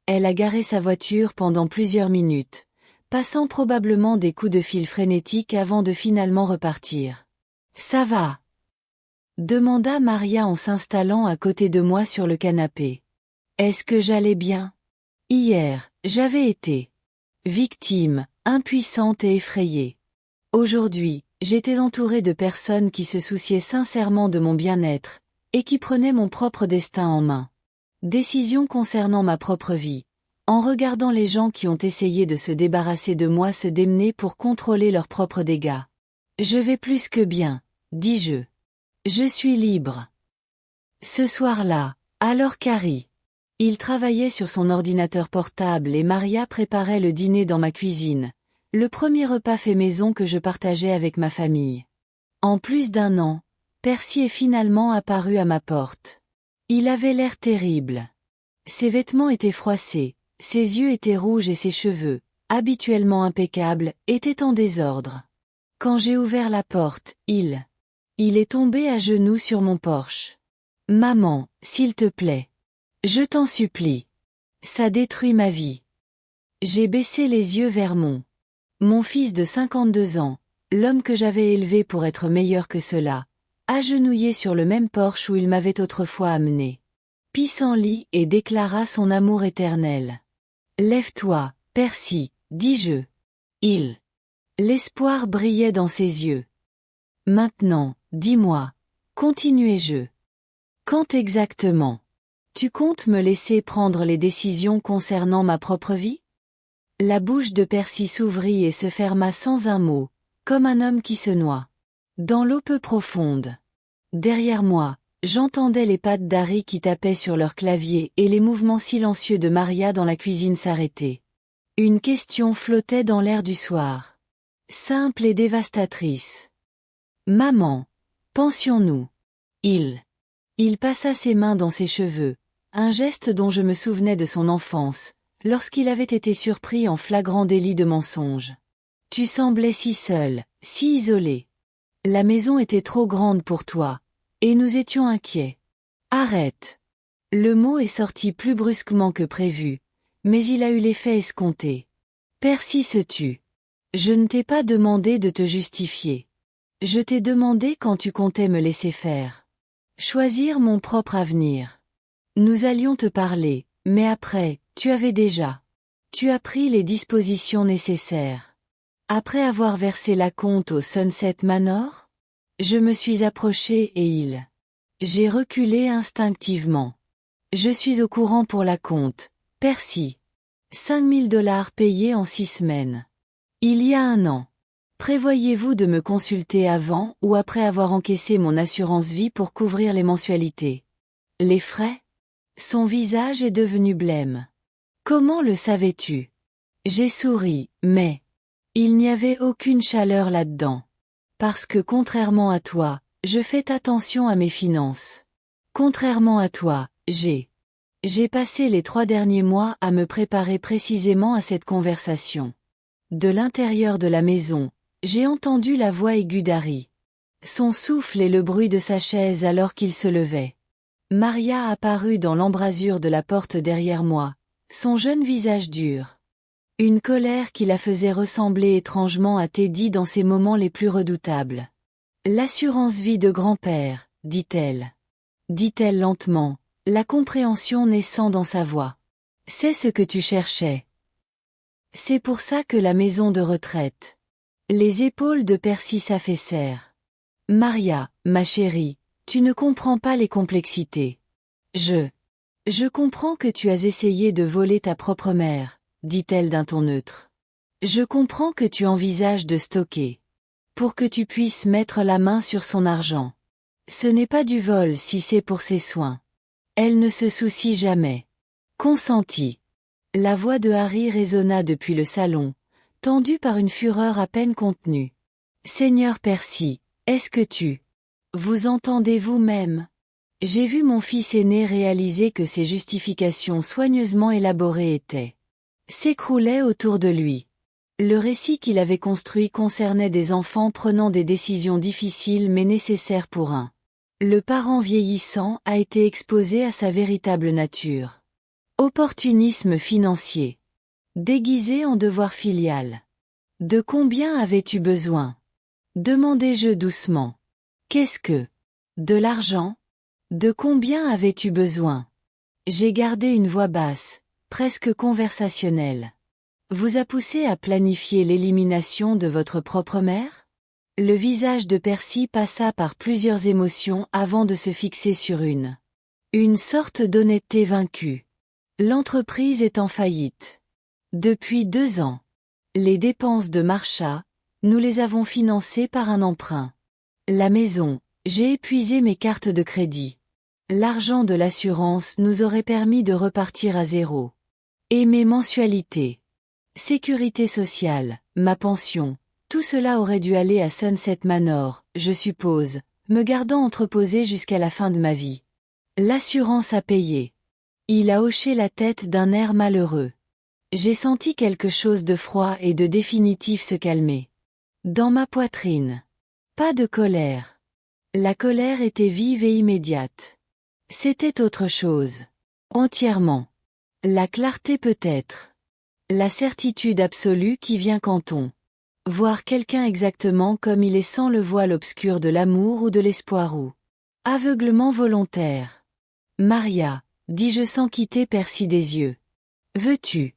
Elle a garé sa voiture pendant plusieurs minutes, passant probablement des coups de fil frénétiques avant de finalement repartir. Ça va? Demanda Maria en s'installant à côté de moi sur le canapé. Est-ce que j'allais bien? Hier, j'avais été victime, impuissante et effrayée. Aujourd'hui, j'étais entourée de personnes qui se souciaient sincèrement de mon bien-être, et qui prenaient mon propre destin en main. Décision concernant ma propre vie, en regardant les gens qui ont essayé de se débarrasser de moi se démener pour contrôler leurs propres dégâts. Je vais plus que bien, dis-je. Je suis libre. Ce soir-là, alors Carrie. Il travaillait sur son ordinateur portable et Maria préparait le dîner dans ma cuisine, le premier repas fait maison que je partageais avec ma famille. En plus d'1 an, Percy est finalement apparu à ma porte. Il avait l'air terrible. Ses vêtements étaient froissés, ses yeux étaient rouges et ses cheveux, habituellement impeccables, étaient en désordre. Quand j'ai ouvert la porte, il est tombé à genoux sur mon porche. « Maman, s'il te plaît. Je t'en supplie. Ça détruit ma vie. » J'ai baissé les yeux vers mon fils de 52 ans, l'homme que j'avais élevé pour être meilleur que cela, agenouillé sur le même porche où il m'avait autrefois amené. Pissenlit et déclara son amour éternel. « Lève-toi, Percy, dis-je. » L'espoir brillait dans ses yeux. « Maintenant, dis-moi, continuai-je. Quand exactement? Tu comptes me laisser prendre les décisions concernant ma propre vie? » La bouche de Percy s'ouvrit et se ferma sans un mot, comme un homme qui se noie. Dans l'eau peu profonde. Derrière moi, j'entendais les pattes d'Harry qui tapaient sur leur clavier et les mouvements silencieux de Maria dans la cuisine s'arrêter. Une question flottait dans l'air du soir. Simple et dévastatrice. « Maman, pensions-nous? » Il passa ses mains dans ses cheveux, un geste dont je me souvenais de son enfance, lorsqu'il avait été surpris en flagrant délit de mensonge. « Tu semblais si seul, si isolé. La maison était trop grande pour toi, et nous étions inquiets. Arrête. » Le mot est sorti plus brusquement que prévu, mais il a eu l'effet escompté. Percy se tut. Je ne t'ai pas demandé de te justifier. Je t'ai demandé quand tu comptais me laisser faire. Choisir mon propre avenir. Nous allions te parler, mais après, tu avais déjà. Tu as pris les dispositions nécessaires. Après avoir versé l'acompte au Sunset Manor? Je me suis approché et j'ai reculé instinctivement. Je suis au courant pour l'acompte, Percy. 5 000 $ payés en 6 semaines. Il y a 1 an. Prévoyez-vous de me consulter avant ou après avoir encaissé mon assurance vie pour couvrir les mensualités? Les frais? Son visage est devenu blême. Comment le savais-tu? J'ai souri, mais il n'y avait aucune chaleur là-dedans. Parce que contrairement à toi, je fais attention à mes finances. Contrairement à toi, j'ai passé les 3 derniers mois à me préparer précisément à cette conversation. De l'intérieur de la maison, j'ai entendu la voix aiguë d'Harry. Son souffle et le bruit de sa chaise alors qu'il se levait. Maria apparut dans l'embrasure de la porte derrière moi, son jeune visage dur. Une colère qui la faisait ressembler étrangement à Teddy dans ses moments les plus redoutables. L'assurance vie de grand-père, dit-elle. Dit-elle lentement, la compréhension naissant dans sa voix. C'est ce que tu cherchais. C'est pour ça que la maison de retraite. Les épaules de Percy s'affaissèrent. Maria, ma chérie, tu ne comprends pas les complexités. Je comprends que tu as essayé de voler ta propre mère, dit-elle d'un ton neutre. Je comprends que tu envisages de stocker. Pour que tu puisses mettre la main sur son argent. Ce n'est pas du vol si c'est pour ses soins. Elle ne se soucie jamais. Consentis. La voix de Harry résonna depuis le salon, tendue par une fureur à peine contenue. Seigneur Percy, est-ce que vous entendez vous-même? J'ai vu mon fils aîné réaliser que ses justifications soigneusement élaborées s'écroulaient autour de lui. Le récit qu'il avait construit concernait des enfants prenant des décisions difficiles mais nécessaires pour un. Le parent vieillissant a été exposé à sa véritable nature. Opportunisme financier. Déguisé en devoir filial. De combien avais-tu besoin? Demandai-je doucement. Qu'est-ce que? De l'argent? De combien avais-tu besoin? J'ai gardé une voix basse, presque conversationnelle. Vous a poussé à planifier l'élimination de votre propre mère? Le visage de Percy passa par plusieurs émotions avant de se fixer sur une sorte d'honnêteté vaincue. L'entreprise est en faillite. Depuis 2 ans. Les dépenses de Marcia, nous les avons financées par un emprunt. La maison, j'ai épuisé mes cartes de crédit. L'argent de l'assurance nous aurait permis de repartir à zéro. Et mes mensualités. Sécurité sociale, ma pension, tout cela aurait dû aller à Sunset Manor, je suppose, me gardant entreposé jusqu'à la fin de ma vie. L'assurance a payé. Il a hoché la tête d'un air malheureux. J'ai senti quelque chose de froid et de définitif se calmer. Dans ma poitrine. Pas de colère. La colère était vive et immédiate. C'était autre chose. Entièrement. La clarté peut-être. La certitude absolue qui vient quand on voir quelqu'un exactement comme il est sans le voile obscur de l'amour ou de l'espoir ou aveuglement volontaire. Maria, dis-je sans quitter Percy des yeux. Veux-tu,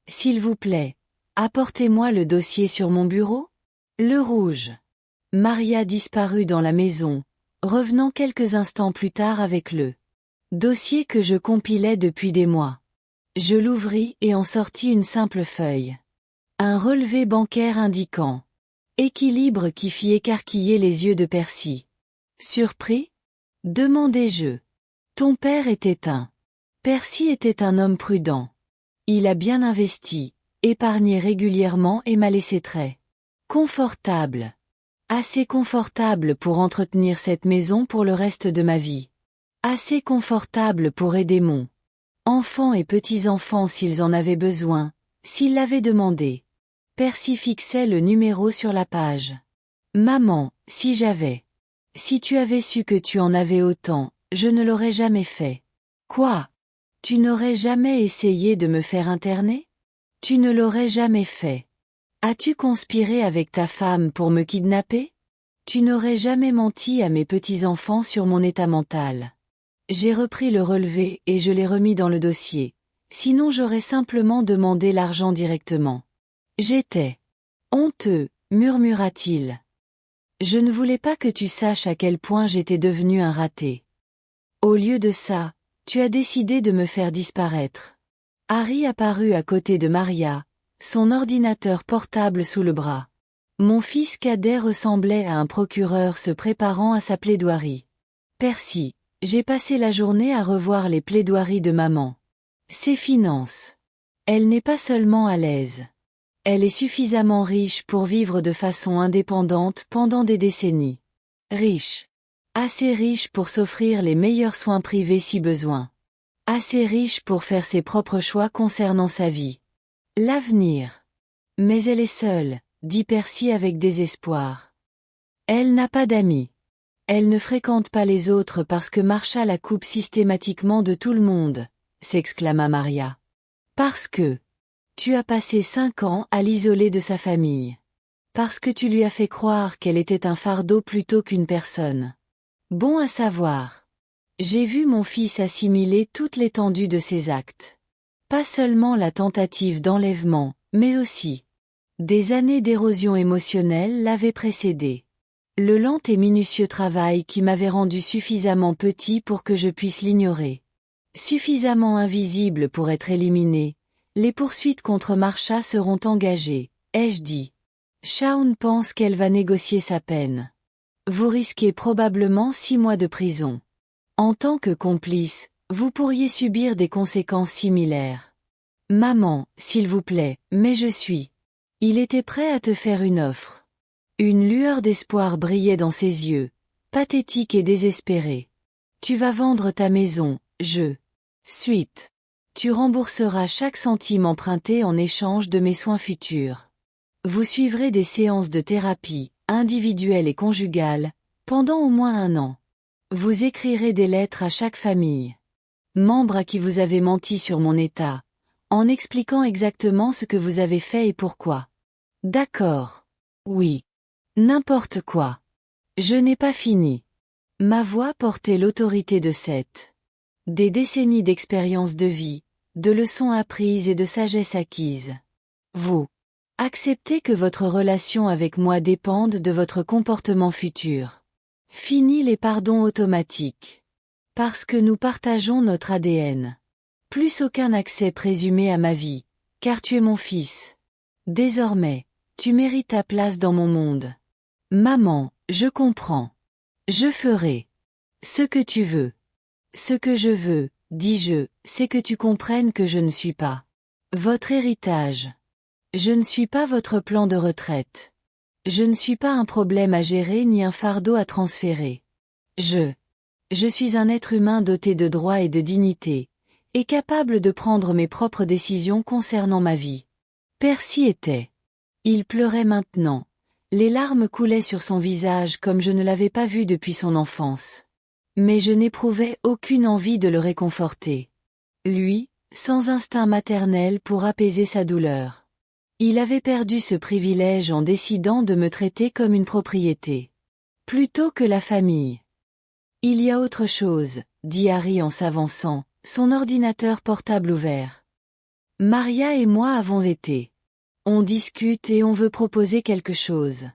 s'il vous plaît, apportez-moi le dossier sur mon bureau? Le rouge. Maria disparut dans la maison, revenant quelques instants plus tard avec le dossier que je compilais depuis des mois. Je l'ouvris et en sortis une simple feuille. Un relevé bancaire indiquant équilibre qui fit écarquiller les yeux de Percy. Surpris? Demandai-je. Ton père était un. Percy était un homme prudent. Il a bien investi, épargné régulièrement et m'a laissé très confortable. Assez confortable pour entretenir cette maison pour le reste de ma vie. Assez confortable pour aider mon enfants et petits-enfants s'ils en avaient besoin, s'ils l'avaient demandé. Percy fixait le numéro sur la page. Maman, si tu avais su que tu en avais autant, je ne l'aurais jamais fait. Quoi? Tu n'aurais jamais essayé de me faire interner? Tu ne l'aurais jamais fait. As-tu conspiré avec ta femme pour me kidnapper? Tu n'aurais jamais menti à mes petits-enfants sur mon état mental. J'ai repris le relevé et je l'ai remis dans le dossier. Sinon j'aurais simplement demandé l'argent directement. J'étais honteux, murmura-t-il. Je ne voulais pas que tu saches à quel point j'étais devenu un raté. Au lieu de ça, tu as décidé de me faire disparaître. Harry apparut à côté de Maria, son ordinateur portable sous le bras. Mon fils cadet ressemblait à un procureur se préparant à sa plaidoirie. Percy. J'ai passé la journée à revoir les plaidoiries de maman. Ses finances. Elle n'est pas seulement à l'aise. Elle est suffisamment riche pour vivre de façon indépendante pendant des décennies. Riche. Assez riche pour s'offrir les meilleurs soins privés si besoin. Assez riche pour faire ses propres choix concernant sa vie. L'avenir. Mais elle est seule, dit Percy avec désespoir. Elle n'a pas d'amis. Elle ne fréquente pas les autres parce que Marsha la coupe systématiquement de tout le monde, s'exclama Maria. Parce que tu as passé 5 ans à l'isoler de sa famille. Parce que tu lui as fait croire qu'elle était un fardeau plutôt qu'une personne. Bon à savoir. J'ai vu mon fils assimiler toute l'étendue de ses actes. Pas seulement la tentative d'enlèvement, mais aussi des années d'érosion émotionnelle l'avaient précédé. Le lent et minutieux travail qui m'avait rendu suffisamment petit pour que je puisse l'ignorer. Suffisamment invisible pour être éliminé. Les poursuites contre Marsha seront engagées, ai-je dit. Shaun pense qu'elle va négocier sa peine. Vous risquez probablement 6 mois de prison. En tant que complice, vous pourriez subir des conséquences similaires. Maman, s'il vous plaît, mais je suis. Il était prêt à te faire une offre. Une lueur d'espoir brillait dans ses yeux, pathétique et désespéré. Tu vas vendre ta maison, Suite. Tu rembourseras chaque centime emprunté en échange de mes soins futurs. Vous suivrez des séances de thérapie, individuelles et conjugales, pendant au moins 1 an. Vous écrirez des lettres à chaque famille. Membre à qui vous avez menti sur mon état, en expliquant exactement ce que vous avez fait et pourquoi. D'accord. Oui. N'importe quoi. Je n'ai pas fini. Ma voix portait l'autorité de des décennies d'expérience de vie, de leçons apprises et de sagesse acquise. Vous acceptez que votre relation avec moi dépende de votre comportement futur. Fini les pardons automatiques. Parce que nous partageons notre ADN. Plus aucun accès présumé à ma vie, car tu es mon fils. Désormais, tu mérites ta place dans mon monde. Maman, je comprends. Je ferai ce que tu veux. Ce que je veux, dis-je, c'est que tu comprennes que je ne suis pas votre héritage. Je ne suis pas votre plan de retraite. Je ne suis pas un problème à gérer ni un fardeau à transférer. Je suis un être humain doté de droits et de dignité, et capable de prendre mes propres décisions concernant ma vie. Percy était. Il pleurait maintenant. Les larmes coulaient sur son visage comme je ne l'avais pas vu depuis son enfance. Mais je n'éprouvais aucune envie de le réconforter. Lui, sans instinct maternel pour apaiser sa douleur. Il avait perdu ce privilège en décidant de me traiter comme une propriété. Plutôt que la famille. Il y a autre chose, dit Harry en s'avançant, son ordinateur portable ouvert. Maria et moi avons été. On discute et on veut proposer quelque chose.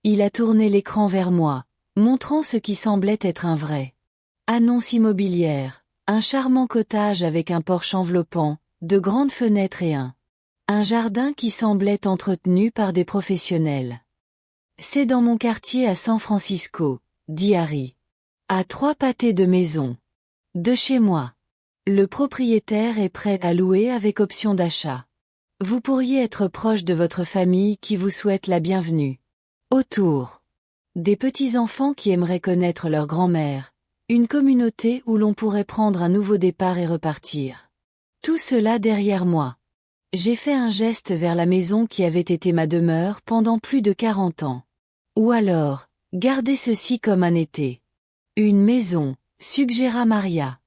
Il a tourné l'écran vers moi, montrant ce qui semblait être un vrai annonce immobilière, un charmant cottage avec un porche enveloppant, de grandes fenêtres et un jardin qui semblait entretenu par des professionnels. C'est dans mon quartier à San Francisco, dit Harry. À 3 pâtés de maison. De chez moi. Le propriétaire est prêt à louer avec option d'achat. Vous pourriez être proche de votre famille qui vous souhaite la bienvenue. Autour. Des petits-enfants qui aimeraient connaître leur grand-mère. Une communauté où l'on pourrait prendre un nouveau départ et repartir. Tout cela derrière moi. J'ai fait un geste vers la maison qui avait été ma demeure pendant plus de 40 ans. Ou alors, gardez ceci comme un été. Une maison, suggéra Maria.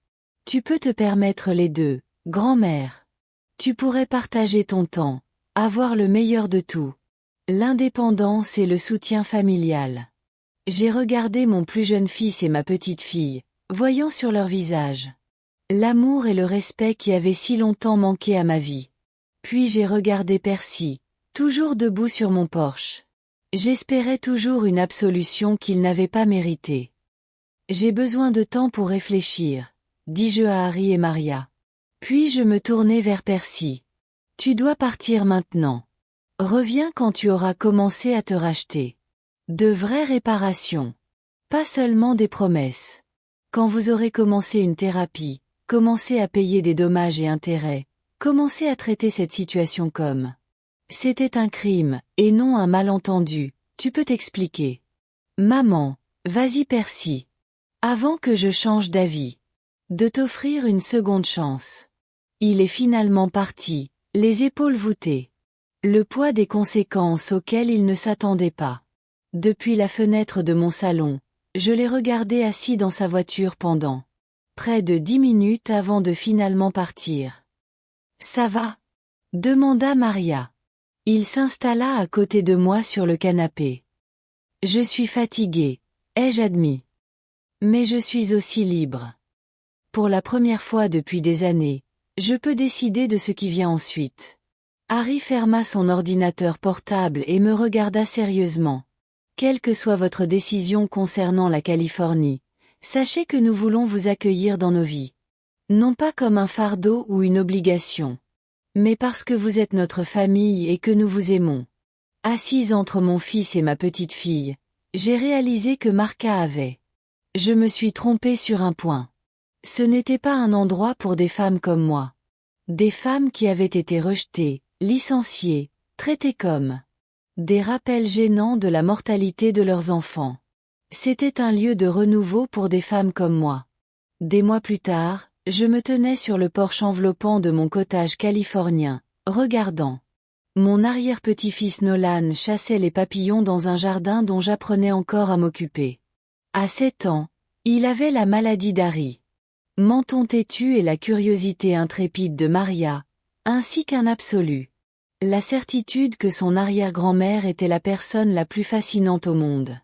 Tu peux te permettre les deux, grand-mère. Tu pourrais partager ton temps, avoir le meilleur de tout. L'indépendance et le soutien familial. J'ai regardé mon plus jeune fils et ma petite fille, voyant sur leur visage l'amour et le respect qui avaient si longtemps manqué à ma vie. Puis j'ai regardé Percy, toujours debout sur mon porche. J'espérais toujours une absolution qu'il n'avait pas méritée. J'ai besoin de temps pour réfléchir, dis-je à Harry et Maria. Puis je me tournai vers Percy. Tu dois partir maintenant. Reviens quand tu auras commencé à te racheter. De vraies réparations. Pas seulement des promesses. Quand vous aurez commencé une thérapie, commencé à payer des dommages et intérêts, Commencez à traiter cette situation comme. C'était un crime, et non un malentendu, tu peux t'expliquer. Maman, vas-y Percy. Avant que je change d'avis. De t'offrir une seconde chance. Il est finalement parti, les épaules voûtées. Le poids des conséquences auxquelles il ne s'attendait pas. Depuis la fenêtre de mon salon, je l'ai regardé assis dans sa voiture pendant près de 10 minutes avant de finalement partir. Ça va? Demanda Maria. Il s'installa à côté de moi sur le canapé. Je suis fatigué, ai-je admis. Mais je suis aussi libre. Pour la première fois depuis des années, je peux décider de ce qui vient ensuite. Harry ferma son ordinateur portable et me regarda sérieusement. Quelle que soit votre décision concernant la Californie, sachez que nous voulons vous accueillir dans nos vies. Non pas comme un fardeau ou une obligation, mais parce que vous êtes notre famille et que nous vous aimons. Assise entre mon fils et ma petite fille, j'ai réalisé que Marca avait. Je me suis trompée sur un point. Ce n'était pas un endroit pour des femmes comme moi. Des femmes qui avaient été rejetées, licenciées, traitées comme des rappels gênants de la mortalité de leurs enfants. C'était un lieu de renouveau pour des femmes comme moi. Des mois plus tard, je me tenais sur le porche enveloppant de mon cottage californien, regardant. Mon arrière-petit-fils Nolan chassait les papillons dans un jardin dont j'apprenais encore à m'occuper. À 7 ans, il avait la maladie d'Harry. Menton têtu et la curiosité intrépide de Maria, ainsi qu'un absolu. La certitude que son arrière-grand-mère était la personne la plus fascinante au monde.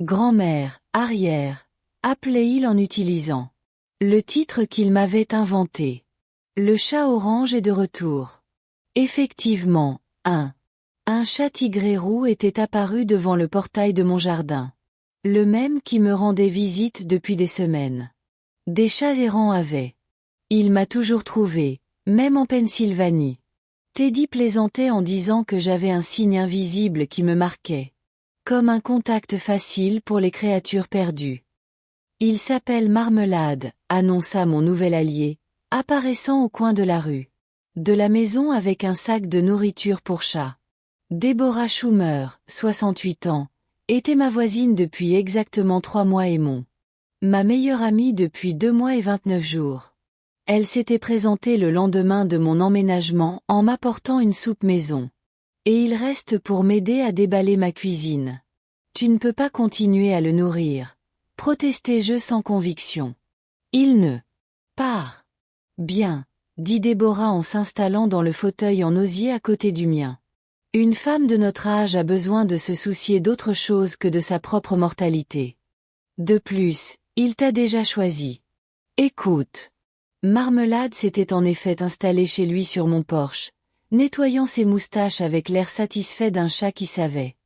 Grand-mère, arrière, appelait-il en utilisant le titre qu'il m'avait inventé. Le chat orange est de retour. Effectivement, un chat tigré roux était apparu devant le portail de mon jardin. Le même qui me rendait visite depuis des semaines. Des chats errants avaient. Il m'a toujours trouvé, même en Pennsylvanie. Teddy plaisantait en disant que j'avais un signe invisible qui me marquait. Comme un contact facile pour les créatures perdues. Il s'appelle Marmelade, annonça mon nouvel allié, apparaissant au coin de la rue. De la maison avec un sac de nourriture pour chat. Deborah Schumer, 68 ans, était ma voisine depuis exactement 3 mois et ma meilleure amie depuis 2 mois et 29 jours. Elle s'était présentée le lendemain de mon emménagement en m'apportant une soupe maison. Et il reste pour m'aider à déballer ma cuisine. Tu ne peux pas continuer à le nourrir. Protestai-je sans conviction. Il ne part. Bien, dit Déborah en s'installant dans le fauteuil en osier à côté du mien. Une femme de notre âge a besoin de se soucier d'autre chose que de sa propre mortalité. De plus, il t'a déjà choisi. Écoute. Marmelade s'était en effet installée chez lui sur mon porche, nettoyant ses moustaches avec l'air satisfait d'un chat qui savait.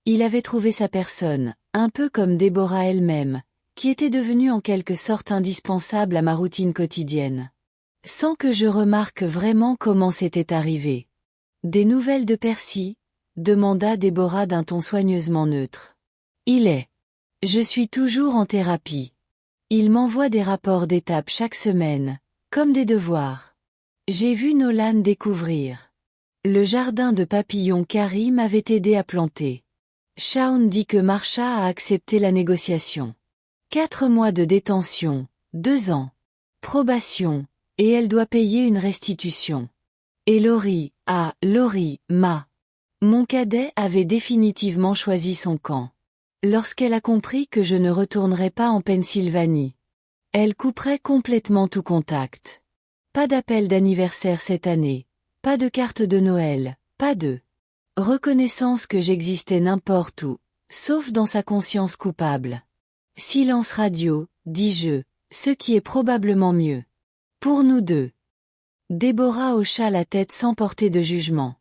Il avait trouvé sa personne, un peu comme Déborah elle-même, qui était devenue en quelque sorte indispensable à ma routine quotidienne. Sans que je remarque vraiment comment c'était arrivé. Des nouvelles de Percy? Demanda Déborah d'un ton soigneusement neutre. Il est. Je suis toujours en thérapie. Il m'envoie des rapports d'étape chaque semaine, comme des devoirs. J'ai vu Nolan découvrir le jardin de papillons qu'Harry m'avait aidé à planter. Shaun dit que Marsha a accepté la négociation. 4 mois de détention, 2 ans. Probation, et elle doit payer une restitution. Et Laurie, mon cadet avait définitivement choisi son camp. Lorsqu'elle a compris que je ne retournerais pas en Pennsylvanie, elle couperait complètement tout contact. Pas d'appel d'anniversaire cette année, pas de carte de Noël, pas de reconnaissance que j'existais n'importe où, sauf dans sa conscience coupable. Silence radio, dis-je, ce qui est probablement mieux. Pour nous deux. Déborah hocha la tête sans porter de jugement.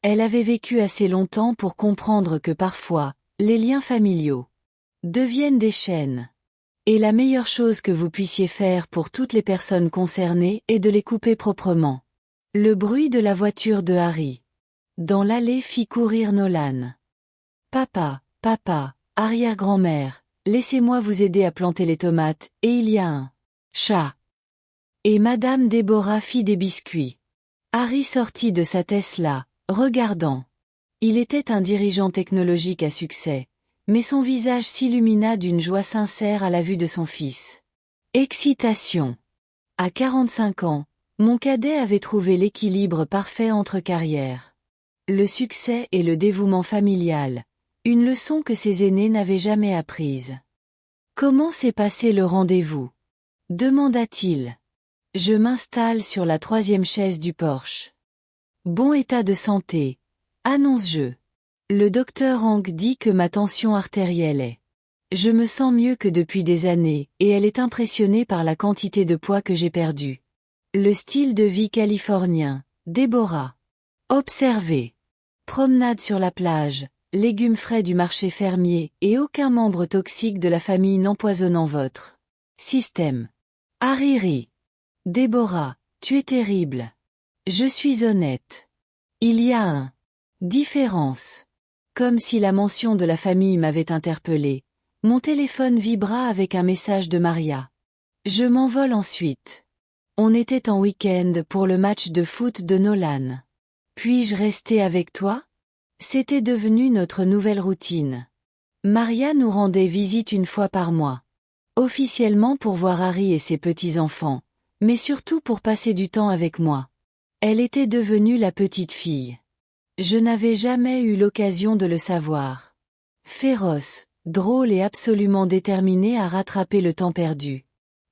Elle avait vécu assez longtemps pour comprendre que parfois, les liens familiaux deviennent des chaînes. Et la meilleure chose que vous puissiez faire pour toutes les personnes concernées est de les couper proprement. Le bruit de la voiture de Harry dans l'allée fit courir Nolan. Papa, arrière-grand-mère, laissez-moi vous aider à planter les tomates, et il y a un chat. Et Madame Déborah fit des biscuits. Harry sortit de sa Tesla, regardant. Il était un dirigeant technologique à succès, mais son visage s'illumina d'une joie sincère à la vue de son fils. Excitation. À 45 ans, mon cadet avait trouvé l'équilibre parfait entre carrière. Le succès et le dévouement familial, une leçon que ses aînés n'avaient jamais apprise. Comment s'est passé le rendez-vous? Demanda-t-il. Je m'installe sur la 3e chaise du Porsche. Bon état de santé, annonce-je. Le docteur Hank dit que ma tension artérielle est. Je me sens mieux que depuis des années, et elle est impressionnée par la quantité de poids que j'ai perdu. Le style de vie californien, Déborah. Observez. Promenade sur la plage, légumes frais du marché fermier et aucun membre toxique de la famille n'empoisonnant votre système. Harry rit. Déborah, tu es terrible. Je suis honnête. Il y a un différence. Comme si la mention de la famille m'avait interpellé. Mon téléphone vibra avec un message de Maria. Je m'envole ensuite. On était en week-end pour le match de foot de Nolan. Puis-je rester avec toi? C'était devenu notre nouvelle routine. Maria nous rendait visite une fois par mois. Officiellement pour voir Harry et ses petits-enfants, mais surtout pour passer du temps avec moi. Elle était devenue la petite fille. Je n'avais jamais eu l'occasion de le savoir. Féroce, drôle et absolument déterminée à rattraper le temps perdu.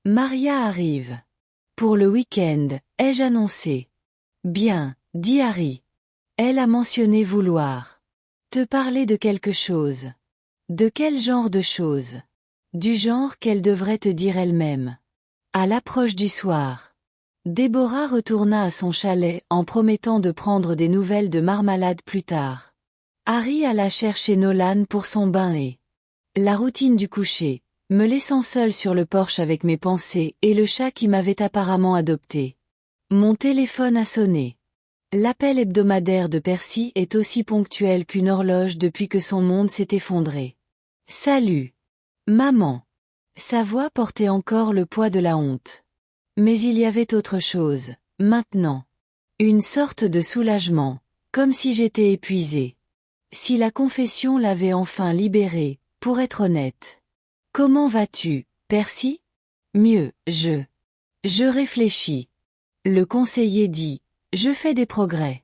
Maria arrive. Pour le week-end, ai-je annoncé. Bien, dit Harry. Elle a mentionné vouloir te parler de quelque chose. De quel genre de chose? Du genre qu'elle devrait te dire elle-même. À l'approche du soir. Déborah retourna à son chalet en promettant de prendre des nouvelles de Marmalade plus tard. Harry alla chercher Nolan pour son bain et la routine du coucher, me laissant seul sur le porche avec mes pensées et le chat qui m'avait apparemment adopté. Mon téléphone a sonné. L'appel hebdomadaire de Percy est aussi ponctuel qu'une horloge depuis que son monde s'est effondré. Salut. Maman. Sa voix portait encore le poids de la honte. Mais il y avait autre chose, maintenant. Une sorte de soulagement, comme si j'étais épuisée. Si la confession l'avait enfin libérée, pour être honnête. Comment vas-tu, Percy? Mieux, je réfléchis. Le conseiller dit, je fais des progrès.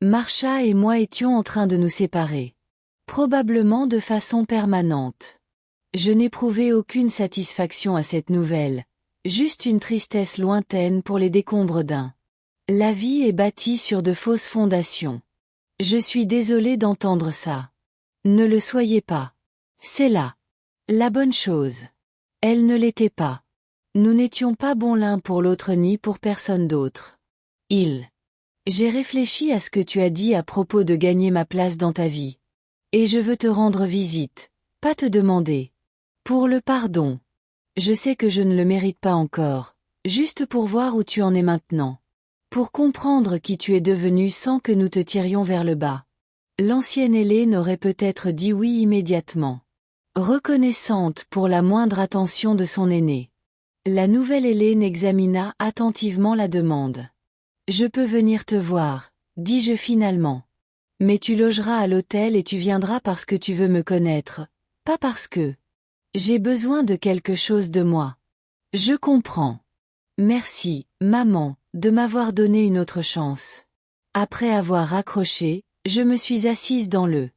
Marsha et moi étions en train de nous séparer. Probablement de façon permanente. Je n'éprouvais aucune satisfaction à cette nouvelle, juste une tristesse lointaine pour les décombres d'un. La vie est bâtie sur de fausses fondations. Je suis désolée d'entendre ça. Ne le soyez pas. C'est là. La bonne chose. Elle ne l'était pas. Nous n'étions pas bons l'un pour l'autre ni pour personne d'autre. J'ai réfléchi à ce que tu as dit à propos de gagner ma place dans ta vie. Et je veux te rendre visite, pas te demander. Pour le pardon. Je sais que je ne le mérite pas encore, juste pour voir où tu en es maintenant. Pour comprendre qui tu es devenu sans que nous te tirions vers le bas. L'ancienne Hélène aurait peut-être dit oui immédiatement. Reconnaissante pour la moindre attention de son aîné. La nouvelle Hélène examina attentivement la demande. Je peux venir te voir, dis-je finalement. Mais tu logeras à l'hôtel et tu viendras parce que tu veux me connaître, pas parce que j'ai besoin de quelque chose de moi. Je comprends. Merci, maman, de m'avoir donné une autre chance. Après avoir raccroché, je me suis assise dans le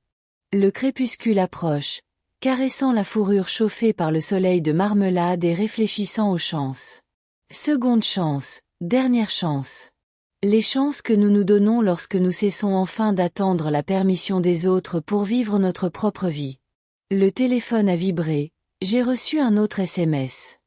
crépuscule approche, caressant la fourrure chauffée par le soleil de marmelade et réfléchissant aux chances. Seconde chance, dernière chance. Les chances que nous nous donnons lorsque nous cessons enfin d'attendre la permission des autres pour vivre notre propre vie. Le téléphone a vibré, j'ai reçu un autre SMS.